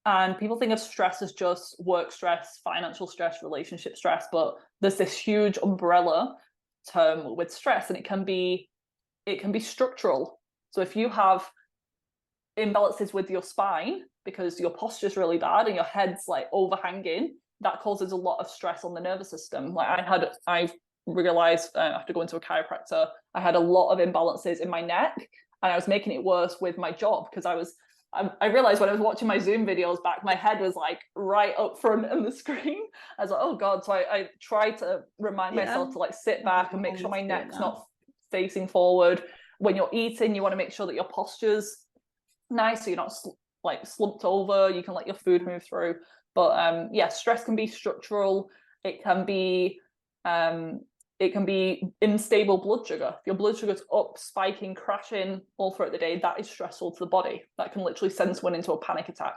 And people think of stress as just work stress, financial stress, relationship stress, but there's this huge umbrella term with stress, and it can be structural. So if you have imbalances with your spine because your posture's really bad and your head's like overhanging, that causes a lot of stress on the nervous system. Like I've realized after going to a chiropractor, I had a lot of imbalances in my neck, and I was making it worse with my job because I realized when I was watching my Zoom videos back, my head was like right up front of the screen. I was like, oh God. So I tried to remind myself to like sit back and make sure my neck's not facing forward. When you're eating, you want to make sure that your posture's nice, so you're not like slumped over, you can let your food move through. But yeah, stress can be structural. It can be unstable blood sugar. If your blood sugar's up, spiking, crashing all throughout the day, that is stressful to the body. That can literally send someone into a panic attack.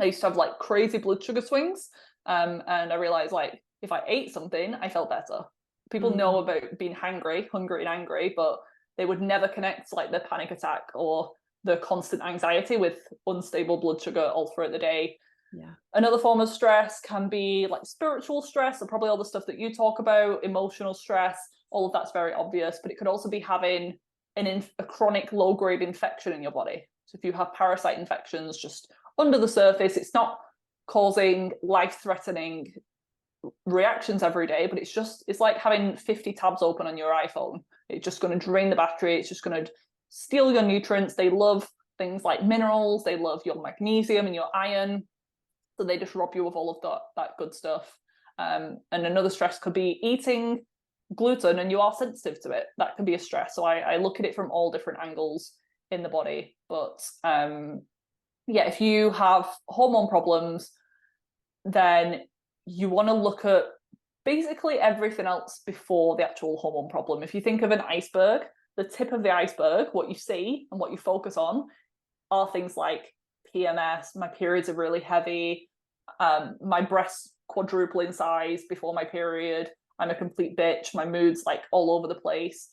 I used to have like crazy blood sugar swings, and I realized like if I ate something, I felt better. People know about being hungry and angry, but they would never connect like the panic attack or the constant anxiety with unstable blood sugar all throughout the day. Yeah. Another form of stress can be like spiritual stress, or probably all the stuff that you talk about, emotional stress. All of that's very obvious, but it could also be having a chronic low-grade infection in your body. So if you have parasite infections just under the surface, it's not causing life-threatening reactions every day, but it's like having 50 tabs open on your iPhone. It's just going to drain the battery. It's just going to steal your nutrients. They love things like minerals. They love your magnesium and your iron. So they just rob you of all of that good stuff. And another stress could be eating gluten and you are sensitive to it. That can be a stress. So I look at it from all different angles in the body. But yeah, if you have hormone problems, then you want to look at basically everything else before the actual hormone problem. If you think of an iceberg, the tip of the iceberg, what you see and what you focus on are things like PMS, my periods are really heavy, my breasts quadruple in size before my period, I'm a complete bitch, my mood's like all over the place.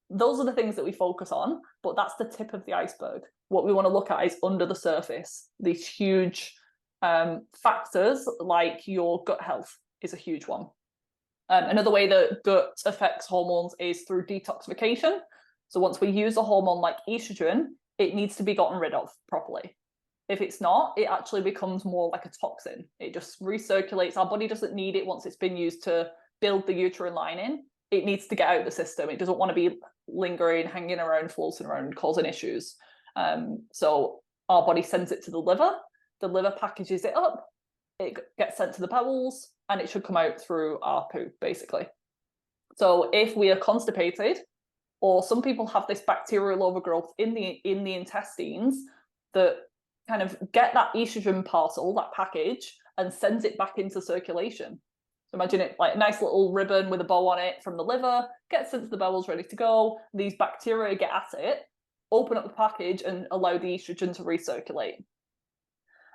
Those are the things that we focus on, but that's the tip of the iceberg. What we want to look at is under the surface. These huge factors like your gut health is a huge one. Another way that gut affects hormones is through detoxification. So once we use a hormone like estrogen, it needs to be gotten rid of properly. If it's not, it actually becomes more like a toxin. It just recirculates. Our body doesn't need it once it's been used to build the uterine lining. It needs to get out of the system. It doesn't want to be lingering, hanging around, floating around, causing issues. So our body sends it to the liver. The liver packages it up. It gets sent to the bowels, and it should come out through our poo, basically. So if we are constipated, or some people have this bacterial overgrowth in the intestines that kind of get that estrogen parcel, that package, and sends it back into circulation. So imagine it like a nice little ribbon with a bow on it from the liver, gets sent to the bowels, ready to go. These bacteria get at it, open up the package, and allow the estrogen to recirculate.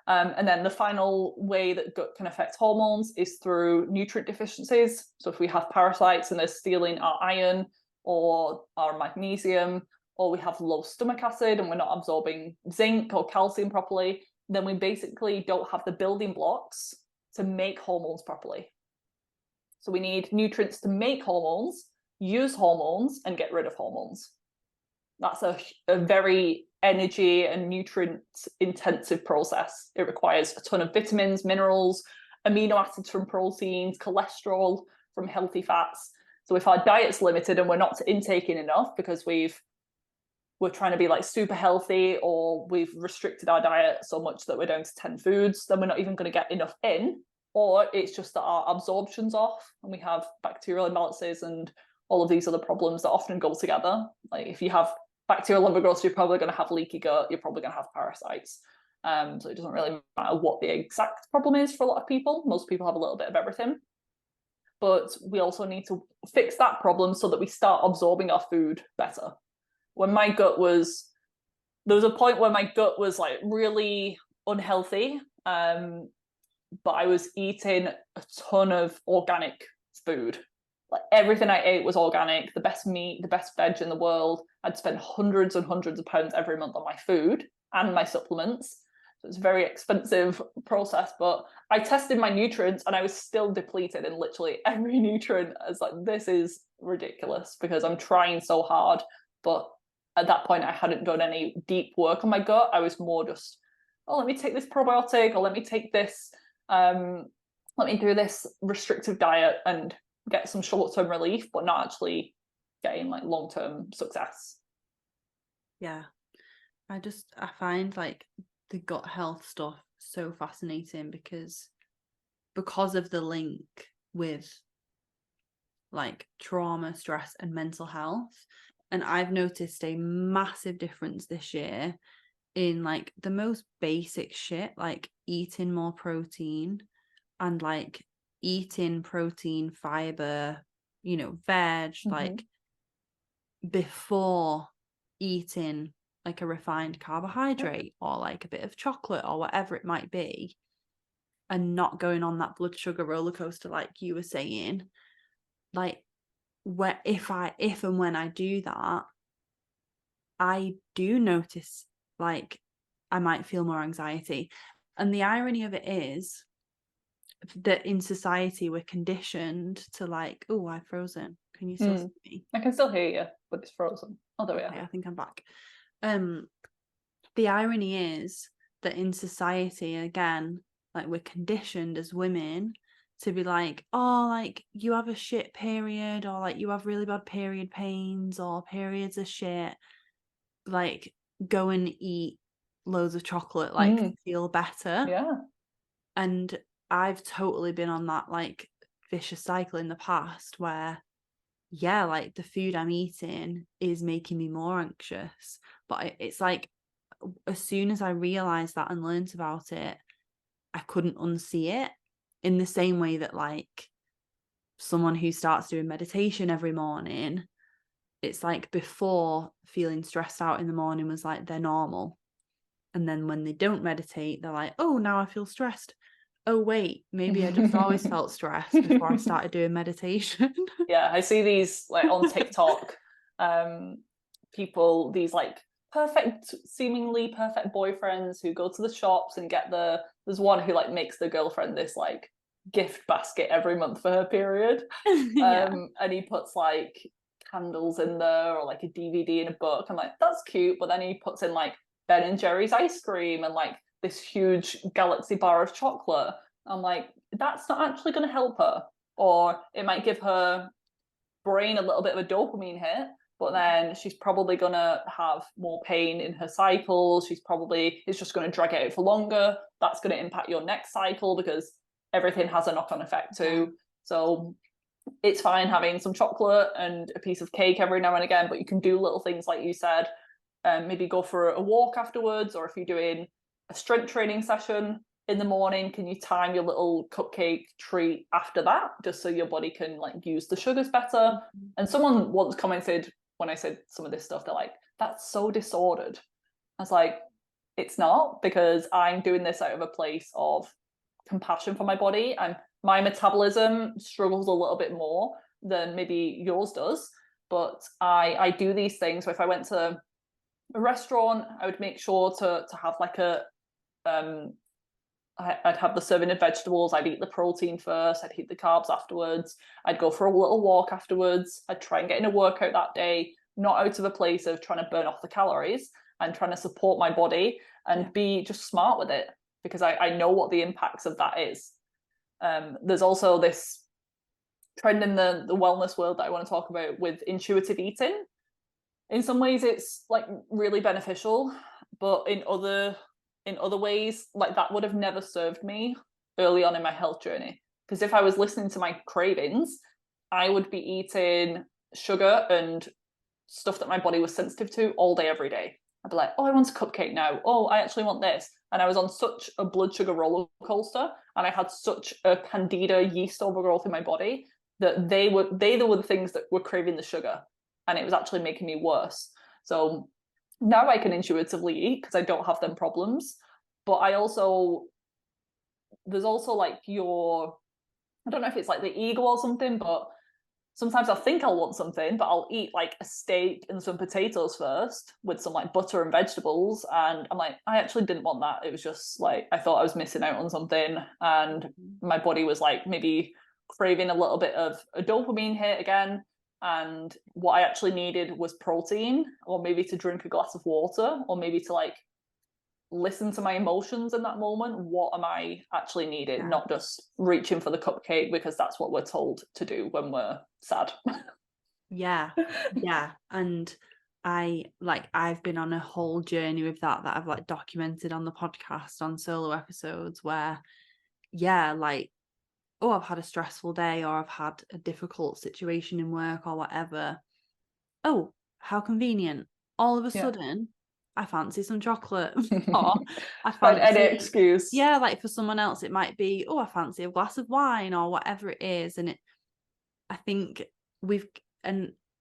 And then the final way that gut can affect hormones is through nutrient deficiencies. So if we have parasites and they're stealing our iron or our magnesium, or we have low stomach acid and we're not absorbing zinc or calcium properly, then we basically don't have the building blocks to make hormones properly. So we need nutrients to make hormones, use hormones, and get rid of hormones. That's a very energy and nutrient intensive process. It requires a ton of vitamins, minerals, amino acids from proteins, cholesterol from healthy fats. So if our diet's limited and we're not intaking enough because we're trying to be like super healthy, or we've restricted our diet so much that we're down to 10 foods, then we're not even going to get enough in. Or it's just that our absorption's off and we have bacterial imbalances and all of these other problems that often go together. Like if you have bacterial overgrowth, you're probably going to have leaky gut, you're probably going to have parasites. So it doesn't really matter what the exact problem is for a lot of people. Most people have a little bit of everything. But we also need to fix that problem so that we start absorbing our food better. When my gut was, there was a point where my gut was like really unhealthy, but I was eating a ton of organic food. Like everything I ate was organic, the best meat, the best veg in the world. I'd spend hundreds and hundreds of pounds every month on my food and my supplements. So it's a very expensive process, but I tested my nutrients and I was still depleted in literally every nutrient. I was like, this is ridiculous because I'm trying so hard. But at that point, I hadn't done any deep work on my gut. I was more just, oh, let me take this probiotic, or let me take this, let me do this restrictive diet and get some short-term relief, but not actually getting like long-term success. Yeah. I find like the gut health stuff so fascinating because of the link with like trauma, stress, and mental health. And I've noticed a massive difference this year in like the most basic shit, like eating more protein and like eating protein, fiber, veg, like before eating like a refined carbohydrate or like a bit of chocolate or whatever it might be, and not going on that blood sugar roller coaster like you were saying. Like where if and when I do that, I do notice like I might feel more anxiety. And the irony of it is that in society we're conditioned to like, oh, I've frozen. Can you still see me? I can still hear you, but it's frozen. Oh, there we are. Okay, I think I'm back. The irony is that in society, again, like we're conditioned as women to be like, oh, like you have a shit period, or like you have really bad period pains, or periods are shit, like go and eat loads of chocolate, like feel better. Yeah. And I've totally been on that like vicious cycle in the past where, yeah, like the food I'm eating is making me more anxious. But it's like as soon as I realized that and learned about it, I couldn't unsee it. In the same way that like someone who starts doing meditation every morning, it's like before feeling stressed out in the morning was like they're normal. And then when they don't meditate, they're like, oh, now I feel stressed. Oh, wait, maybe I just always felt stressed before I started doing meditation. Yeah, I see these like on TikTok, people, these like seemingly perfect boyfriends who go to the shops and there's one who like makes the girlfriend this like gift basket every month for her period. Yeah. And he puts like candles in there or like a DVD and a book. I'm like, that's cute. But then he puts in like Ben and Jerry's ice cream and like this huge galaxy bar of chocolate. I'm like, that's not actually going to help her. Or it might give her brain a little bit of a dopamine hit, but then she's probably going to have more pain in her cycle. It's just going to drag it out for longer. That's going to impact your next cycle because everything has a knock-on effect too. So it's fine having some chocolate and a piece of cake every now and again, but you can do little things like you said. Maybe go for a walk afterwards, or if you're doing a strength training session in the morning, can you time your little cupcake treat after that, just so your body can like use the sugars better? And someone once commented when I said some of this stuff, they're like, that's so disordered. I was like, it's not, because I'm doing this out of a place of compassion for my body, and my metabolism struggles a little bit more than maybe yours does. But I do these things. So if I went to a restaurant, I would make sure to have like I'd have the serving of vegetables, I'd eat the protein first, I'd eat the carbs afterwards, I'd go for a little walk afterwards, I'd try and get in a workout that day, not out of a place of trying to burn off the calories, and trying to support my body and be just smart with it, because I know what the impacts of that is. There's also this trend in the wellness world that I want to talk about with intuitive eating. In some ways it's like really beneficial, but in other ways, like that would have never served me early on in my health journey. Because if I was listening to my cravings, I would be eating sugar and stuff that my body was sensitive to all day, every day. I'd be like, oh, I want a cupcake now. Oh, I actually want this. And I was on such a blood sugar roller coaster, and I had such a candida yeast overgrowth in my body that they were the things that were craving the sugar, and it was actually making me worse. So now I can intuitively eat because I don't have them problems. But there's also like I don't know if it's like the ego or something, but sometimes I'll think I'll want something, but I'll eat like a steak and some potatoes first with some like butter and vegetables. And I'm like, I actually didn't want that. It was just like, I thought I was missing out on something. And my body was like maybe craving a little bit of a dopamine hit again. And what I actually needed was protein, or maybe to drink a glass of water, or maybe to like listen to my emotions in that moment. What am I actually needing? Not just reaching for the cupcake because that's what we're told to do when we're sad. Yeah. And I've been on a whole journey with that I've like documented on the podcast, on solo episodes, where like, oh, I've had a stressful day, or I've had a difficult situation in work or whatever. Oh, how convenient. All of a sudden, I fancy some chocolate. Or I fancy any excuse. Yeah, like for someone else, it might be, oh, I fancy a glass of wine or whatever it is. And I think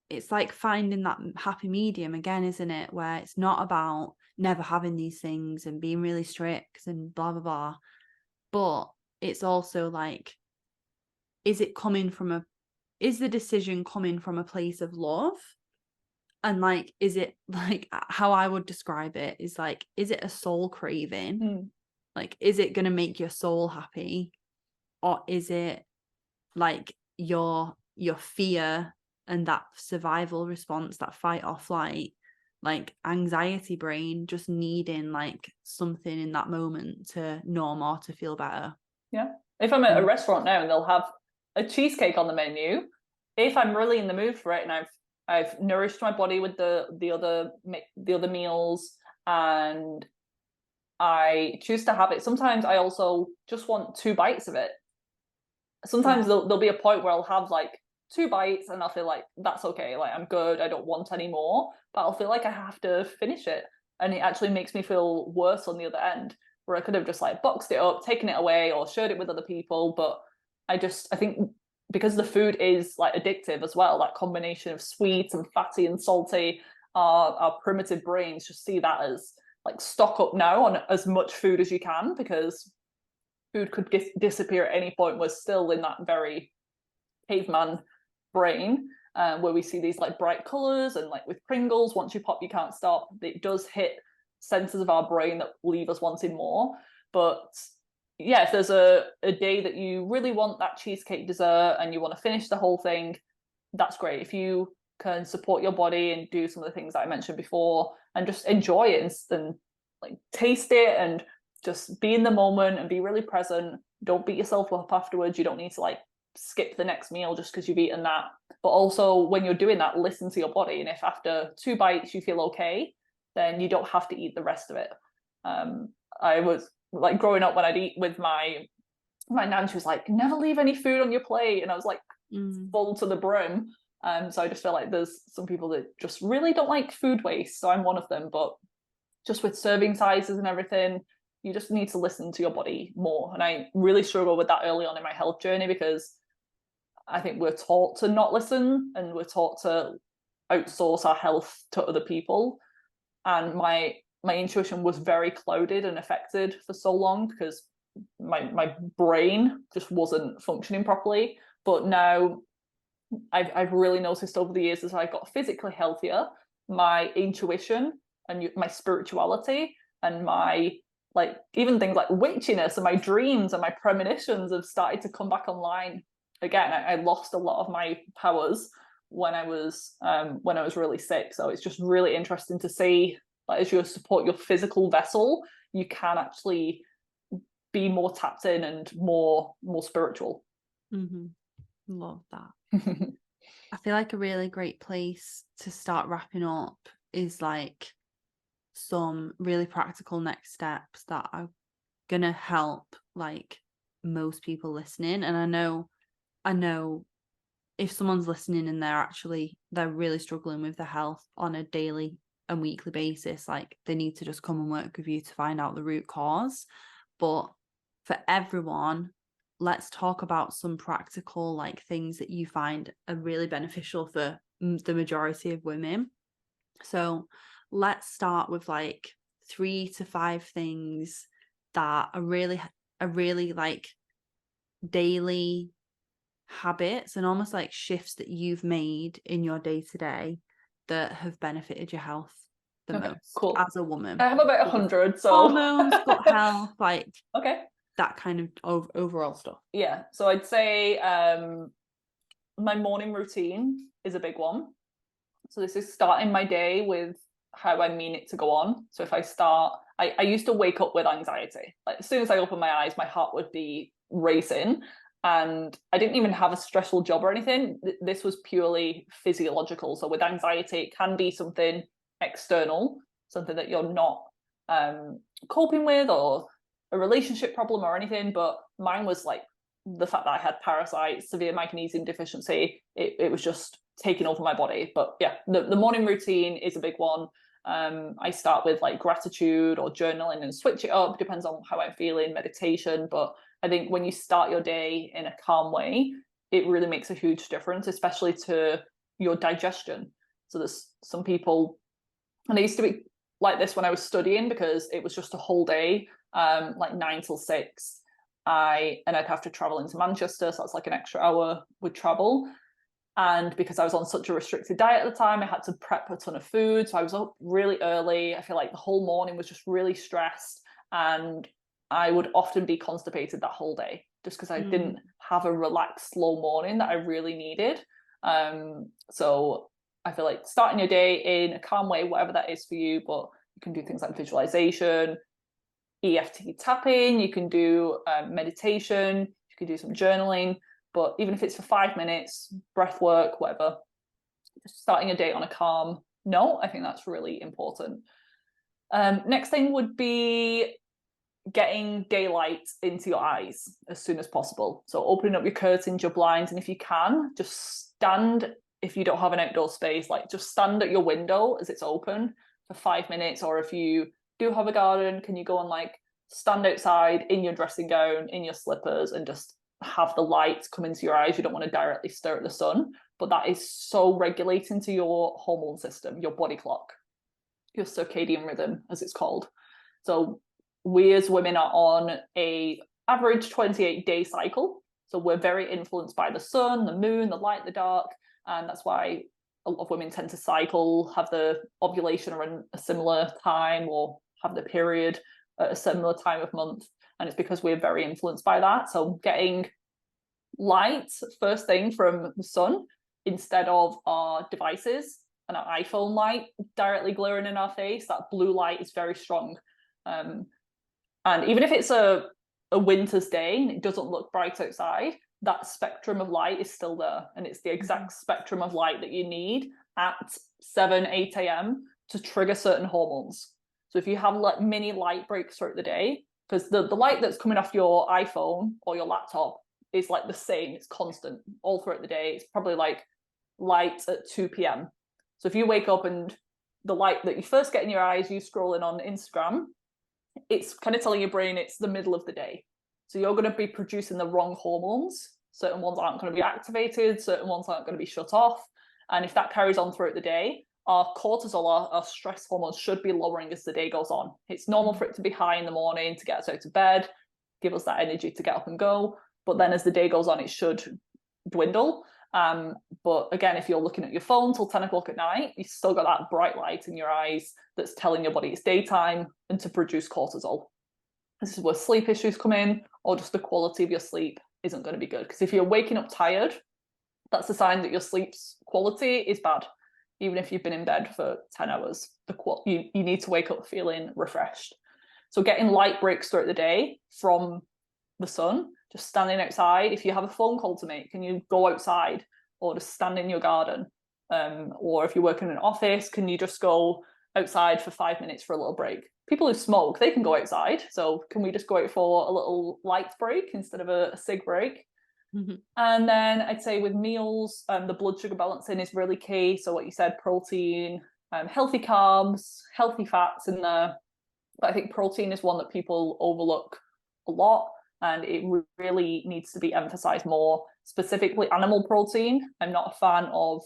it's like finding that happy medium again, isn't it? Where it's not about never having these things and being really strict and blah, blah, blah. But it's also like, is the decision coming from a place of love? And like, is it like, how I would describe it is like, is it a soul craving? Like, is it going to make your soul happy? Or is it like your fear and that survival response, that fight or flight, like anxiety brain just needing like something in that moment to numb or to feel better? Yeah. If I'm at a restaurant now and they'll have a cheesecake on the menu, if I'm really in the mood for it and I've nourished my body with the other meals and I choose to have it, sometimes I also just want 2 bites of it. Sometimes there'll be a point where I'll have like 2 bites and I'll feel like that's okay, like I'm good, I don't want any more, but I'll feel like I have to finish it, and it actually makes me feel worse on the other end, where I could have just like boxed it up, taken it away, or shared it with other people. But I think because the food is like addictive as well, that combination of sweet and fatty and salty, our primitive brains just see that as like, stock up now on as much food as you can, because food could disappear at any point. We're still in that very caveman brain, where we see these like bright colors, and like with Pringles, once you pop you can't stop. It does hit centers of our brain that leave us wanting more. But yeah, if there's a day that you really want that cheesecake dessert and you want to finish the whole thing, that's great. If you can support your body and do some of the things that I mentioned before and just enjoy it and like taste it and just be in the moment and be really present. Don't beat yourself up afterwards. You don't need to like skip the next meal just because you've eaten that. But also when you're doing that, listen to your body. And if after 2 bites you feel okay, then you don't have to eat the rest of it. I was like, growing up, when I'd eat with my nan, she was like, never leave any food on your plate. And I was like, full to the brim. So I just feel like there's some people that just really don't like food waste. So I'm one of them. But just with serving sizes and everything, You just need to listen to your body more. And I really struggled with that early on in my health journey, because I think we're taught to not listen, and we're taught to outsource our health to other people. And my intuition was very clouded and affected for so long, because my brain just wasn't functioning properly. But now I've really noticed over the years, as I got physically healthier, my intuition and my spirituality and my, like, even things like witchiness and my dreams and my premonitions have started to come back online again. I lost a lot of my powers when I was really sick. So it's just really interesting to see, like, as you support your physical vessel, you can actually be more tapped in and more spiritual. Mm-hmm. Love that. I feel like a really great place to start wrapping up is like some really practical next steps that are gonna help like most people listening. And I know if someone's listening and they're really struggling with their health on a daily and weekly basis, like they need to just come and work with you to find out the root cause. But for everyone, let's talk about some practical like things that you find are really beneficial for the majority of women. So let's start with like 3 to 5 things that are really like daily habits and almost like shifts that you've made in your day-to-day that have benefited your health the most cool. as a woman. I have about 100, so hormones, gut health, like okay, that kind of overall stuff. Yeah, so I'd say my morning routine is a big one. So this is starting my day with how I mean it to go on. So if I start, I used to wake up with anxiety. Like as soon as I opened my eyes, my heart would be racing. And I didn't even have a stressful job or anything. This was purely physiological. So with anxiety, it can be something external, something that you're not coping with, or a relationship problem or anything. But mine was like the fact that I had parasites, severe magnesium deficiency. It was just taking over my body. But yeah, the morning routine is a big one. I start with like gratitude or journaling and switch it up, depends on how I'm feeling, meditation. But I think when you start your day in a calm way, it really makes a huge difference, especially to your digestion. So there's some people, and I used to be like this when I was studying, because it was just a whole day, like 9 till 6. I'd have to travel into Manchester, so that's like an extra hour with travel. And because I was on such a restricted diet at the time, I had to prep a ton of food. So I was up really early. I feel like the whole morning was just really stressed. And I would often be constipated that whole day, just because I didn't have a relaxed, slow morning that I really needed. So I feel like starting your day in a calm way, whatever that is for you, but you can do things like visualization, EFT tapping, you can do meditation, you can do some journaling. But even if it's for 5 minutes, breath work, whatever, just starting a day on a calm note, I think that's really important. Next thing would be getting daylight into your eyes as soon as possible. So opening up your curtains, your blinds, and if you can, just stand, if you don't have an outdoor space, like just stand at your window as it's open for 5 minutes. Or if you do have a garden, can you go and like stand outside in your dressing gown, in your slippers, and just have the light come into your eyes? You don't want to directly stare at the sun, but that is so regulating to your hormone system, your body clock, your circadian rhythm, as it's called. So we as women are on a average 28-day cycle. So we're very influenced by the sun, the moon, the light, the dark. And that's why a lot of women tend to cycle, have the ovulation around a similar time, or have the period at a similar time of month. And it's because we're very influenced by that. So getting light first thing from the sun instead of our devices and our iPhone light directly glaring in our face, that blue light is very strong. And even if it's a winter's day and it doesn't look bright outside, that spectrum of light is still there. And it's the exact spectrum of light that you need at 7, 8 a.m. to trigger certain hormones. So if you have like mini light breaks throughout the day, because the light that's coming off your iPhone or your laptop is like the same, it's constant all throughout the day. It's probably like light at 2 p.m. So if you wake up and the light that you first get in your eyes, you scrolling on Instagram, it's kind of telling your brain it's the middle of the day. So you're going to be producing the wrong hormones. Certain ones aren't going to be activated, certain ones aren't going to be shut off. And if that carries on throughout the day, our cortisol, our stress hormones, should be lowering as the day goes on. It's normal for it to be high in the morning to get us out of bed, give us that energy to get up and go. But then as the day goes on, it should dwindle. But again, if you're looking at your phone till 10 o'clock at night, you've still got that bright light in your eyes that's telling your body it's daytime and to produce cortisol. This is where sleep issues come in, or just the quality of your sleep isn't going to be good. Because if you're waking up tired, that's a sign that your sleep's quality is bad. Even if you've been in bed for 10 hours, you need to wake up feeling refreshed. So getting light breaks throughout the day from the sun, just standing outside. If you have a phone call to make, can you go outside or just stand in your garden? Or if you're working in an office, can you just go outside for 5 minutes for a little break? People who smoke, they can go outside. So can we just go out for a little light break instead of a cig break? Mm-hmm. And then I'd say with meals, the blood sugar balancing is really key. So what you said, protein, healthy carbs, healthy fats in there. But I think protein is one that people overlook a lot, and it really needs to be emphasized more, specifically animal protein. I'm not a fan of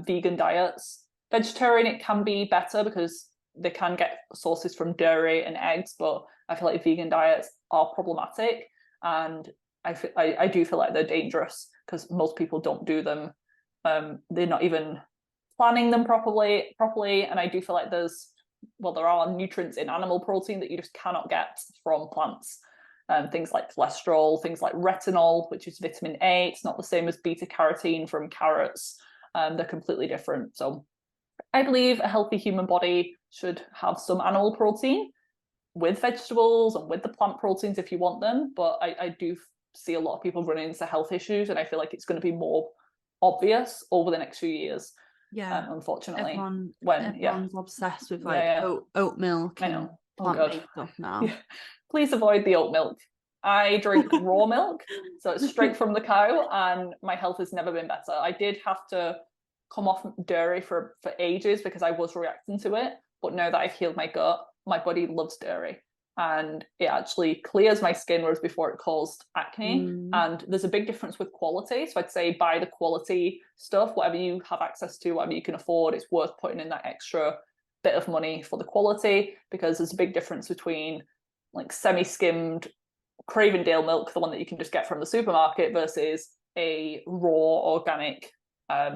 vegan diets. Vegetarian, it can be better because they can get sources from dairy and eggs, but I feel like vegan diets are problematic, and I do feel like they're dangerous because most people don't do them. They're not even planning them properly, and I do feel like there are nutrients in animal protein that you just cannot get from plants. Things like cholesterol, things like retinol, which is vitamin A. It's not the same as beta carotene from carrots. They're completely different. So I believe a healthy human body should have some animal protein with vegetables and with the plant proteins if you want them. But I do see a lot of people running into health issues, and I feel like it's going to be more obvious over the next few years. Yeah, unfortunately, everyone's obsessed with like oat milk and plant-based stuff now. Yeah. Please avoid the oat milk. I drink raw milk, so it's straight from the cow, and my health has never been better. I did have to come off dairy for ages because I was reacting to it, but now that I've healed my gut, my body loves dairy, and it actually clears my skin, whereas before it caused acne. And there's a big difference with quality. So I'd say buy the quality stuff, whatever you have access to, whatever you can afford. It's worth putting in that extra bit of money for the quality, because there's a big difference between like semi-skimmed Cravendale milk, the one that you can just get from the supermarket, versus a raw organic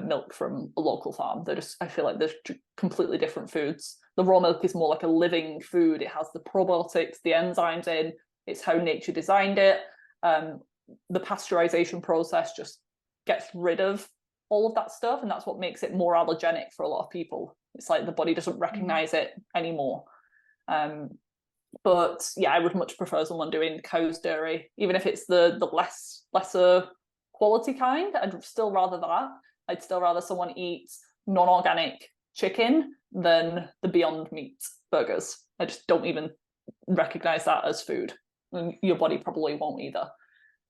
milk from a local farm. I feel like they're completely different foods. The raw milk is more like a living food. It has the probiotics, the enzymes in. It's how nature designed it. The pasteurization process just gets rid of all of that stuff, and that's what makes it more allergenic for a lot of people. It's like the body doesn't recognize it anymore. But yeah, I would much prefer someone doing cow's dairy, even if it's the lesser quality kind. I'd still rather that. I'd still rather someone eat non-organic chicken than the Beyond Meat burgers. I just don't even recognize that as food, and your body probably won't either.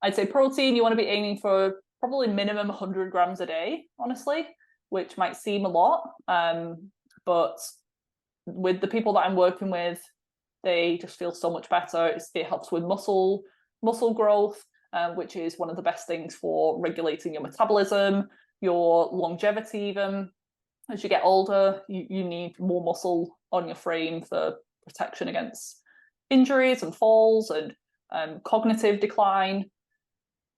I'd say protein, you want to be aiming for probably minimum 100 grams a day, honestly, which might seem a lot, but with the people that I'm working with, they just feel so much better. It helps with muscle growth, which is one of the best things for regulating your metabolism, your longevity. Even as you get older, you need more muscle on your frame for protection against injuries and falls and cognitive decline.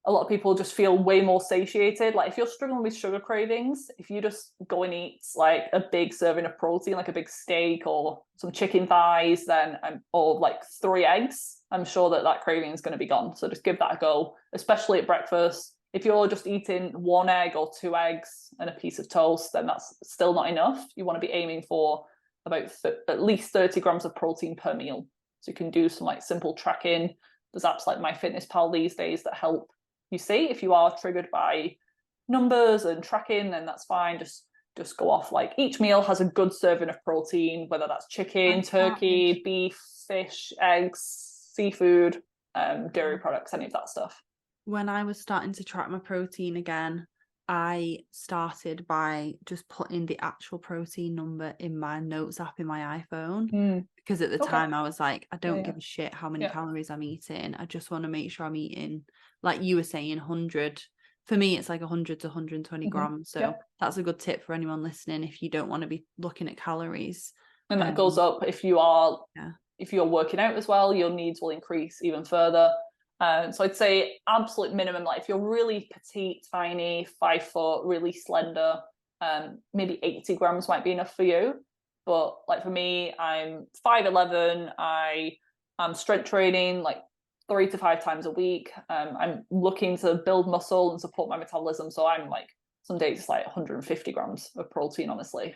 A lot of people just feel way more satiated. Like if you're struggling with sugar cravings, if you just go and eat like a big serving of protein, like a big steak or some chicken thighs, then or like 3 eggs, I'm sure that craving is going to be gone. So just give that a go, especially at breakfast. If you're just eating 1 egg or 2 eggs and a piece of toast, then that's still not enough. You want to be aiming for about at least 30 grams of protein per meal. So you can do some like simple tracking. There's apps like MyFitnessPal these days that help you see if you are triggered by numbers and tracking, then that's fine. Just go off like each meal has a good serving of protein, whether that's chicken, turkey, beef, fish, eggs, seafood, dairy products, any of that stuff. When I was starting to track my protein again, I started by just putting the actual protein number in my notes app in my iPhone, because at the time I was like, I don't give a shit how many calories I'm eating. I just want to make sure I'm eating, like you were saying, 100. For me, it's like 100 to 120 grams. So that's a good tip for anyone listening if you don't want to be looking at calories. And that goes up if you are if you're working out as well, your needs will increase even further. So I'd say absolute minimum, like if you're really petite, tiny, 5 foot, really slender, maybe 80 grams might be enough for you. But like for me, I'm 5'11", I'm strength training like 3 to 5 times a week. I'm looking to build muscle and support my metabolism. So I'm like, some days it's like 150 grams of protein, honestly.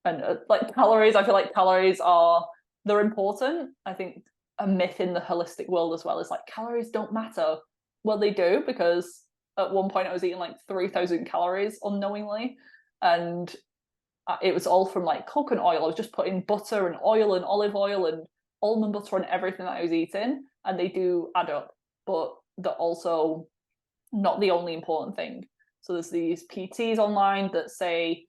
Like calories, I feel like calories they're important. I think a myth in the holistic world as well is like calories don't matter. Well, they do, because at one point I was eating like 3,000 calories unknowingly, and it was all from like coconut oil. I was just putting butter and oil and olive oil and almond butter on everything that I was eating, and they do add up, but they're also not the only important thing. So there's these PTs online that say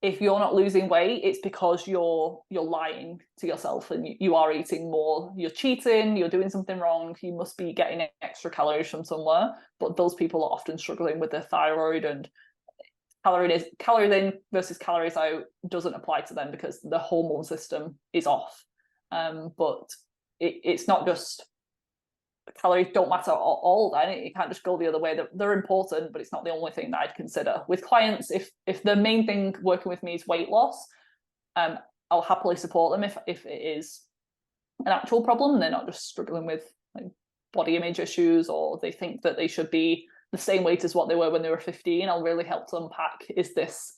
if you're not losing weight, it's because you're lying to yourself and you are eating more. You're cheating, you're doing something wrong, you must be getting extra calories from somewhere. But those people are often struggling with their thyroid, and calories in versus calories out doesn't apply to them because the hormone system is off. But it's not just calories don't matter at all. Then it can't just go the other way. They're important, but it's not the only thing that I'd consider with clients. If the main thing working with me is weight loss, I'll happily support them if it is an actual problem and they're not just struggling with like body image issues, or they think that they should be the same weight as what they were when they were 15. I'll really help to unpack, is this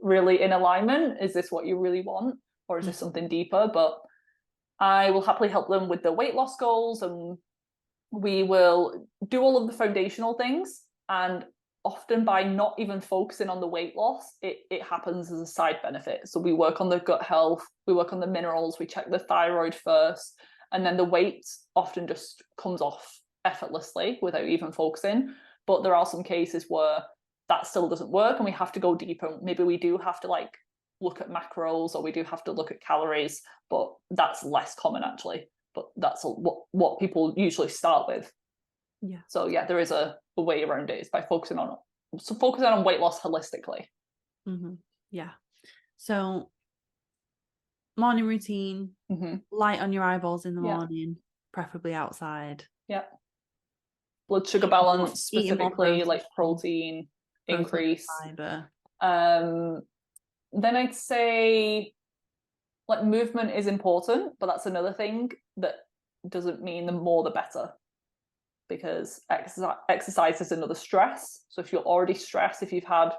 really in alignment? Is this what you really want, or is this something deeper? But I will happily help them with their weight loss goals, and we will do all of the foundational things. And often by not even focusing on the weight loss, it happens as a side benefit. So we work on the gut health, we work on the minerals, we check the thyroid first, and then the weight often just comes off effortlessly without even focusing. But there are some cases where that still doesn't work and we have to go deeper. Maybe we do have to like look at macros, or we do have to look at calories, but that's less common actually. But that's what people usually start with. Yeah. So yeah, there is a way around it. It's by focusing on weight loss holistically. Mm-hmm. Yeah. So morning routine, light on your eyeballs in the morning, preferably outside. Yeah. Blood sugar balance, specifically like protein increase. Fiber. Then I'd say like movement is important, but that's another thing that doesn't mean the more the better, because exercise is another stress. So if you're already stressed, if you've had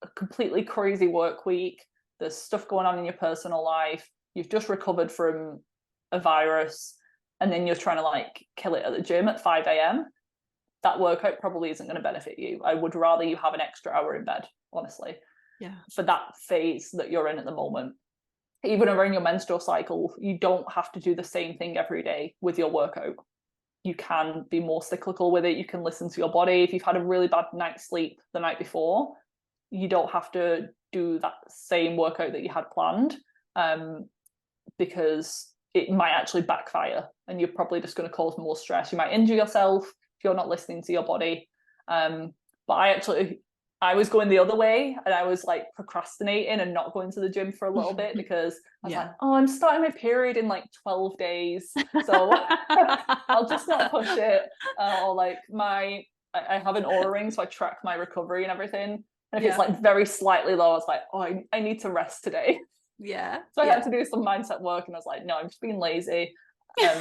a completely crazy work week, there's stuff going on in your personal life, you've just recovered from a virus, and then you're trying to like kill it at the gym at 5 a.m, that workout probably isn't going to benefit you. I would rather you have an extra hour in bed, honestly, for that phase that you're in at the moment. Even around your menstrual cycle, you don't have to do the same thing every day with your workout. You can be more cyclical with it. You can listen to your body. If you've had a really bad night's sleep the night before, you don't have to do that same workout that you had planned, because it might actually backfire and you're probably just going to cause more stress. You might injure yourself if you're not listening to your body. But I was going the other way, and I was like procrastinating and not going to the gym for a little bit because I was like, oh, I'm starting my period in like 12 days. So I'll just not push it. Or like I have an Oura ring, so I track my recovery and everything. And if it's like very slightly low, I was like, oh, I need to rest today. Yeah. So I had to do some mindset work, and I was like, no, I'm just being lazy.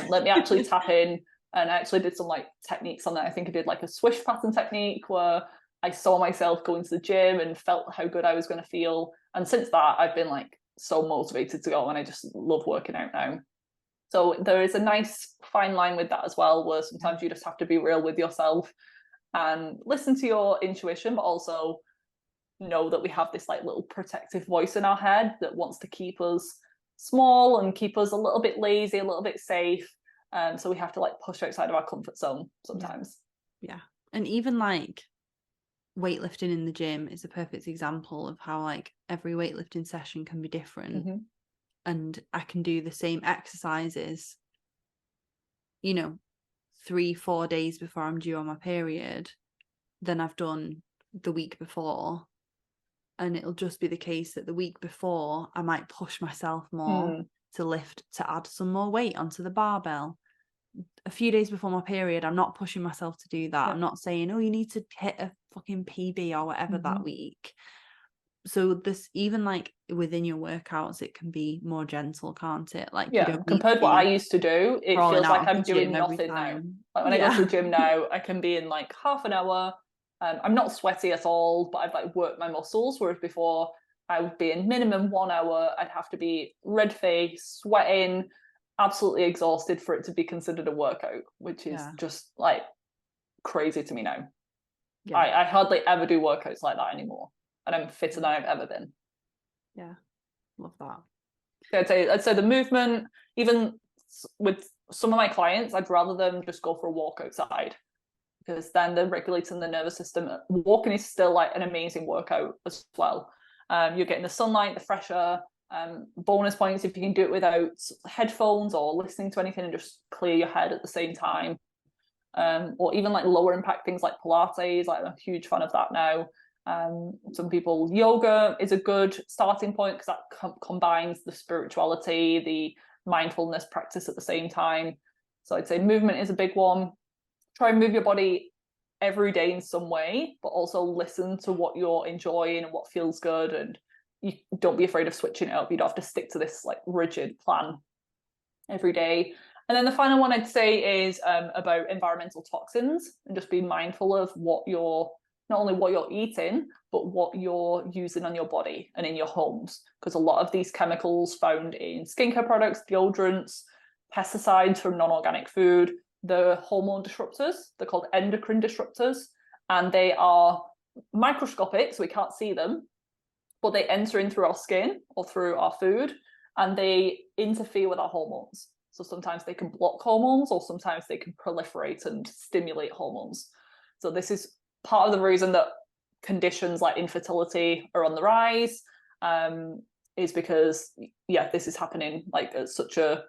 Let me actually tap in. And I actually did some like techniques on that. I think I did like a swish pattern technique where I saw myself going to the gym and felt how good I was going to feel. And since that, I've been like so motivated to go, and I just love working out now. So there is a nice fine line with that as well, where sometimes you just have to be real with yourself and listen to your intuition, but also know that we have this like little protective voice in our head that wants to keep us small and keep us a little bit lazy, a little bit safe. So we have to like push outside of our comfort zone sometimes. Yeah. And even like weightlifting in the gym is a perfect example of how like every weightlifting session can be different. Mm-hmm. And I can do the same exercises, you know, 3-4 days before I'm due on my period than I've done the week before. And it'll just be the case that the week before I might push myself more to lift, to add some more weight onto the barbell. A few days before my period, I'm not pushing myself to do that. I'm not saying, oh, you need to hit a fucking PB or whatever that week. So this, even like within your workouts, it can be more gentle, can't it? Like, you don't compared to what I used to do, it feels like I'm doing nothing now. Like when I go to the gym now, I can be in like half an hour. I'm not sweaty at all, but I've like worked my muscles, whereas before I would be in minimum 1 hour. I'd have to be red faced, sweating, absolutely exhausted for it to be considered a workout, which is just like crazy to me now. I hardly ever do workouts like that anymore, and I'm fitter than I've ever been. Yeah, love that. So I'd say the movement, even with some of my clients, I'd rather them just go for a walk outside, because then they're regulating the nervous system. Walking is still like an amazing workout as well. You're getting the sunlight, the fresh air. Bonus points if you can do it without headphones or listening to anything and just clear your head at the same time. Or even like lower impact things like Pilates. Like I'm a huge fan of that now. Some people, yoga is a good starting point because that combines the spirituality, the mindfulness practice at the same time. So I'd say movement is a big one. Try and move your body every day in some way, but also listen to what you're enjoying and what feels good, and you don't be afraid of switching it up. You don't have to stick to this like rigid plan every day. And then the final one I'd say is about environmental toxins, and just be mindful of what you're, not only what you're eating, but what you're using on your body and in your homes. Because a lot of these chemicals found in skincare products, deodorants, pesticides from non-organic food, the hormone disruptors, they're called endocrine disruptors, and they are microscopic, so we can't see them, but they enter in through our skin or through our food, and they interfere with our hormones. So sometimes they can block hormones, or sometimes they can proliferate and stimulate hormones. So this is part of the reason that conditions like infertility are on the rise, is because, this is happening like at such a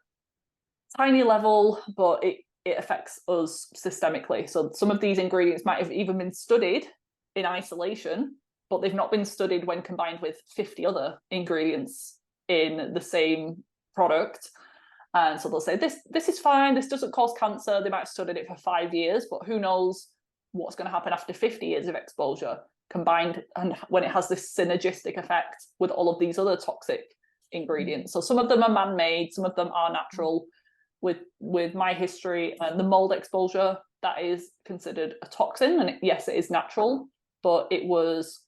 tiny level, but it affects us systemically. So some of these ingredients might have even been studied in isolation, but they've not been studied when combined with 50 other ingredients in the same product. And so they'll say, this is fine, this doesn't cause cancer. They might have studied it for 5 years, but who knows what's going to happen after 50 years of exposure combined, and when it has this synergistic effect with all of these other toxic ingredients. So some of them are man-made, some of them are natural. With my history and the mold exposure, that is considered a toxin, and yes, it is natural, but it was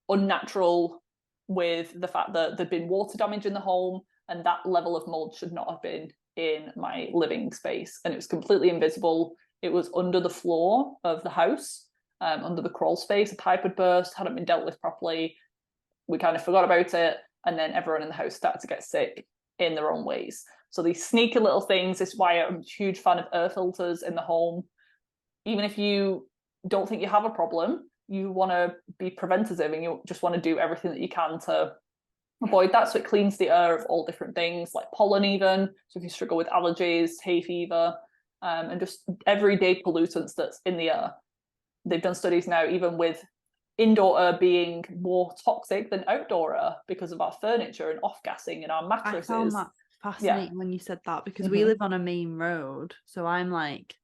unnatural with the fact that there'd been water damage in the home, and that level of mold should not have been in my living space, and it was completely invisible. It was under the floor of the house, under the crawl space. A pipe had burst, hadn't been dealt with properly. We kind of forgot about it, and then everyone in the house started to get sick in their own ways. So these sneaky little things, this is why I'm a huge fan of air filters in the home. Even if you don't think you have a problem, you want to be preventative, and you just want to do everything that you can to avoid that. So it cleans the air of all different things, like pollen even. So if you struggle with allergies, hay fever, and just everyday pollutants that's in the air. They've done studies now, even with indoor air being more toxic than outdoor air because of our furniture and off-gassing and our mattresses. I found that fascinating when you said that, because we live on a main road. So I'm like,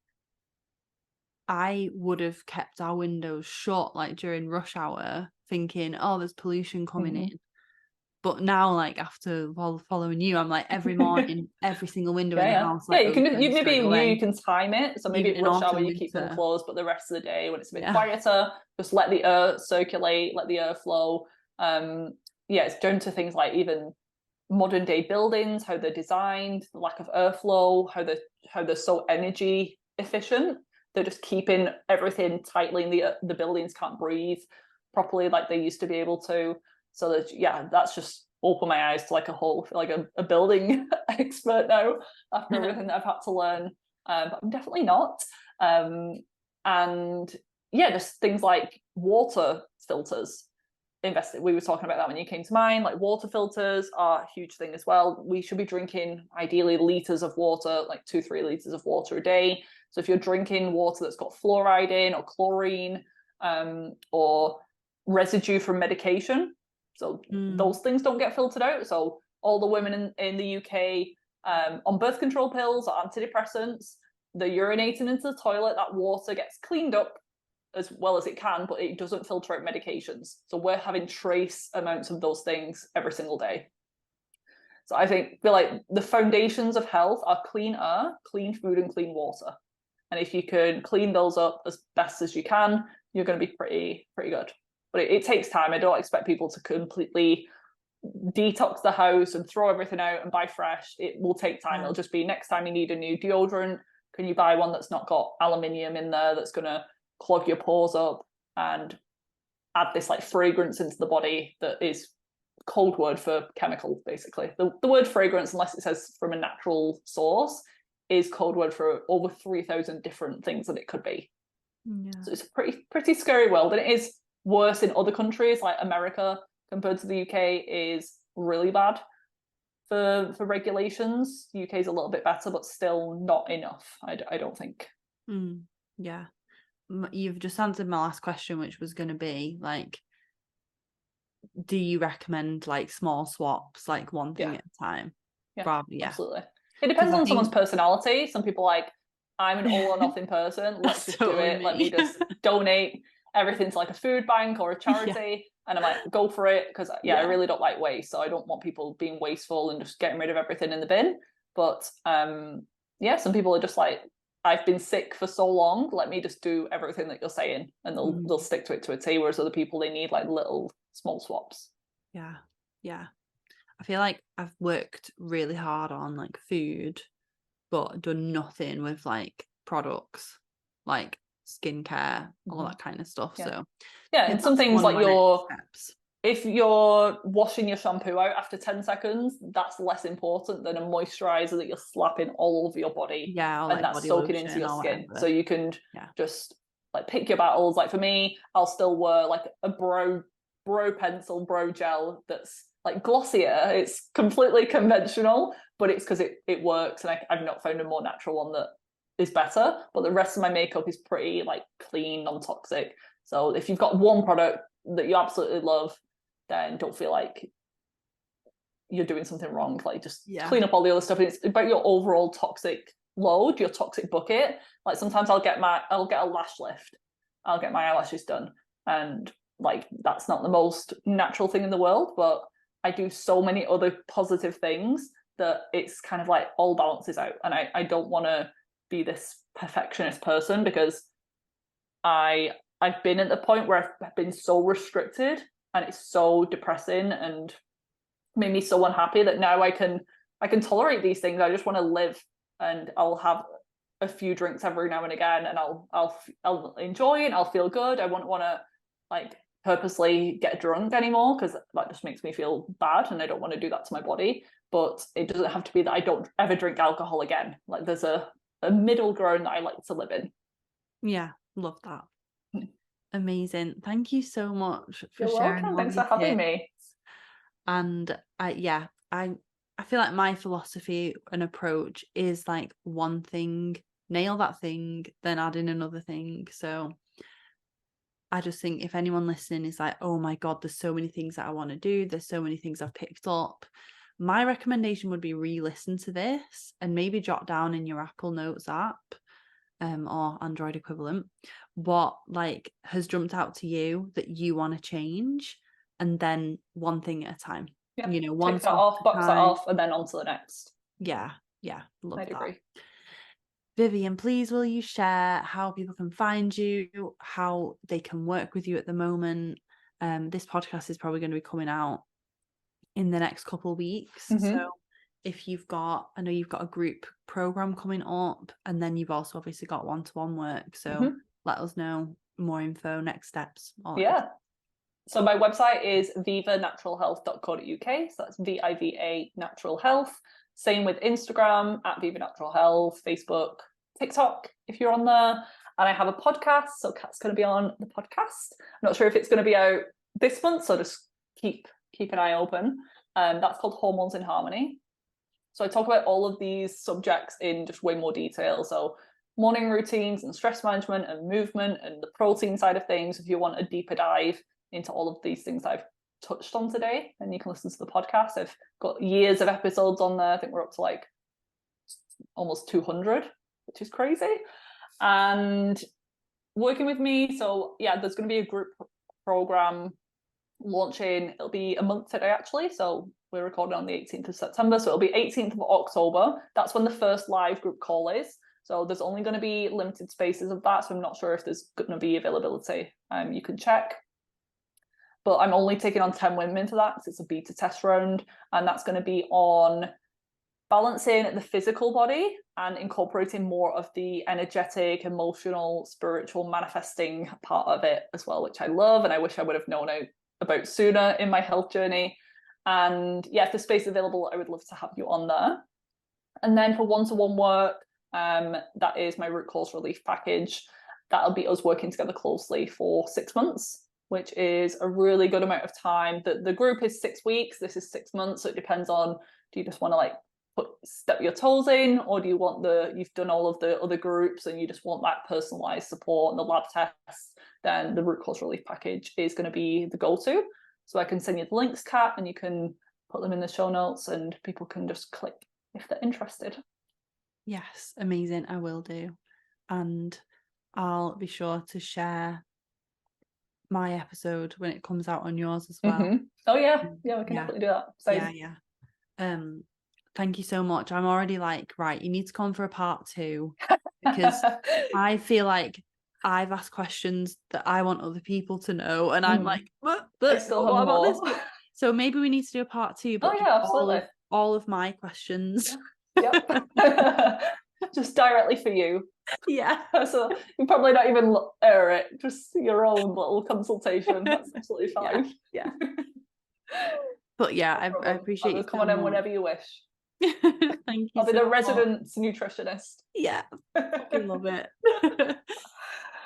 I would have kept our windows shut like during rush hour, thinking, oh, there's pollution coming in. But now, like after following you, I'm like every morning, every single window in the house. Like, you can you can time it. So maybe at rush hour you keep them closed, but the rest of the day when it's a bit quieter, just let the air circulate, let the air flow. It's down to things like even modern day buildings, how they're designed, the lack of airflow, how they're so energy efficient. They're just keeping everything tightly, and the buildings can't breathe properly like they used to be able to. So that's just opened my eyes to like a building expert now after everything that I've had to learn. But I'm definitely not. And yeah, just things like water filters. We were talking about that when you came to mind. Like water filters are a huge thing as well. We should be drinking ideally liters of water, like 2-3 liters of water a day. So if you're drinking water that's got fluoride in or chlorine, or residue from medication, so those things don't get filtered out. So all the women in the UK on birth control pills or antidepressants, they're urinating into the toilet. That water gets cleaned up as well as it can, but it doesn't filter out medications. So we're having trace amounts of those things every single day. So I feel like the foundations of health are clean air, clean food, and clean water. And if you can clean those up as best as you can, you're going to be pretty good. But it takes time. I don't expect people to completely detox the house and throw everything out and buy fresh. It will take time. It'll just be next time you need a new deodorant, can you buy one that's not got aluminium in there that's going to clog your pores up and add this like fragrance into the body that is code word for chemical, basically. The word fragrance, unless it says from a natural source, is code word for over 3,000 different things that it could be. So it's a pretty scary world, and it is worse in other countries. Like America compared to the UK is really bad for regulations. The UK is a little bit better, but still not enough, I don't think. Yeah. You've just answered my last question, which was going to be like, do you recommend like small swaps, like one thing at a time? Yeah, absolutely. It depends on someone's personality. Some people like, I'm an all or nothing person. Let's just do it. Let me just donate everything to like a food bank or a charity. And I'm like, go for it. Because I really don't like waste. So I don't want people being wasteful and just getting rid of everything in the bin. But some people are just like, I've been sick for so long, let me just do everything that you're saying, and they'll stick to it to a T. Whereas other people, they need like little small swaps. Yeah. I feel like I've worked really hard on like food, but done nothing with like products, like skincare, all that kind of stuff. So and some things like if you're washing your shampoo out after 10 seconds, that's less important than a moisturizer that you're slapping all over your body. And like that's soaking into your skin. Whatever. So you can just like pick your battles. Like for me, I'll still wear like a brow pencil, brow gel that's like glossier. It's completely conventional, but it's because it works, and I've not found a more natural one that is better. But the rest of my makeup is pretty like clean, non-toxic. So if you've got one product that you absolutely love, then don't feel like you're doing something wrong. Like just clean up all the other stuff. It's about your overall toxic load, your toxic bucket. Like sometimes I'll get a lash lift. I'll get my eyelashes done, and like that's not the most natural thing in the world, but I do so many other positive things that it's kind of like all balances out. And I don't want to be this perfectionist person, because I've been at the point where I've been so restricted, and it's so depressing and made me so unhappy that now I can tolerate these things. I just want to live, and I'll have a few drinks every now and again, and I'll enjoy it, and I'll feel good. I won't want to like purposely get drunk anymore, because that just makes me feel bad, and I don't want to do that to my body. But it doesn't have to be that I don't ever drink alcohol again. Like there's a middle ground that I like to live in. Yeah, love that. Amazing. Thank you so much for You're sharing. welcome. Thanks for having me. And I feel like my philosophy and approach is like one thing, nail that thing, then add in another thing. So I just think if anyone listening is like, oh my God, there's so many things that I want to do, there's so many things I've picked up, my recommendation would be re-listen to this and maybe jot down in your Apple Notes app or Android equivalent what like has jumped out to you that you want to change, and then one thing at a time. One take that off, box that off, and then on to the next. Love I'd agree. Vivien, please will you share how people can find you, how they can work with you at the moment? This podcast is probably going to be coming out in the next couple of weeks. So if I know you've got a group program coming up, and then you've also obviously got one-to-one work. So let us know more info, next steps. So my website is vivanaturalhealth.co.uk. So that's VIVA Natural Health. Same with Instagram at Viva Natural Health, Facebook, TikTok, if you're on there. And I have a podcast, so Kat's going to be on the podcast. I'm not sure if it's going to be out this month, so just keep an eye open. That's called Hormones in Harmony. So I talk about all of these subjects in just way more detail. So morning routines and stress management and movement and the protein side of things. If you want a deeper dive into all of these things I've touched on today, then you can listen to the podcast. I've got years of episodes on there. I think we're up to like almost 200, which is crazy. And working with me, so yeah, there's going to be a group program launching. It'll be a month today actually, so we're recording on the 18th of September, so it'll be 18th of October. That's when the first live group call is. So there's only going to be limited spaces of that, so I'm not sure if there's going to be availability. You can check, but I'm only taking on 10 women to that because it's a beta test round, and that's going to be on balancing the physical body and incorporating more of the energetic, emotional, spiritual manifesting part of it as well, which I love and I wish I would have known about sooner in my health journey. And yeah, if the space is available, I would love to have you on there. And then for one-to-one work, that is my root cause relief package. That'll be us working together closely for 6 months, which is a really good amount of time. The group is 6 weeks. This is 6 months. So it depends on, do you just want to like step your toes in, or do you want you've done all of the other groups and you just want that personalized support and the lab tests? Then the root cause relief package is going to be the go-to. So I can send you the links, Kat, and you can put them in the show notes and people can just click if they're interested. Yes, amazing. I will do. And I'll be sure to share my episode when it comes out on yours as well. Mm-hmm. Oh yeah, we can definitely do that. Same. Yeah. Thank you so much. I'm already like, right, you need to come for a part 2 because I feel like I've asked questions that I want other people to know, and I'm like, but I still have about more. this? So maybe we need to do a part 2, but absolutely. all of my questions. Yep. Just directly for you. Yeah. So you probably not even air it, just your own little consultation. That's absolutely fine. Yeah. But yeah, I appreciate you. Come on in whenever you wish. Thank you. I'll be the resident nutritionist. Yeah, I love it.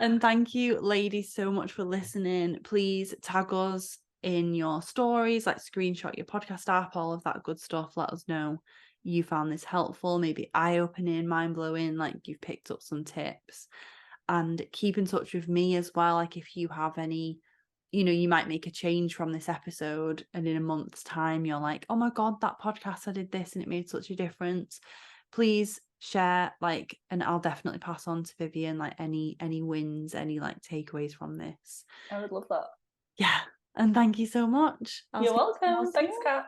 And thank you, ladies, so much for listening. Please tag us in your stories, like screenshot your podcast app, all of that good stuff. Let us know you found this helpful, maybe eye-opening, mind-blowing, like you've picked up some tips. And keep in touch with me as well. Like if you have any, you might make a change from this episode and in a month's time you're like, oh my God, that podcast, I did this and it made such a difference. Please share, and I'll definitely pass on to Vivien like any wins, any like takeaways from this. I would love that. Yeah. And thank you so much. You're welcome. Thanks, Kat.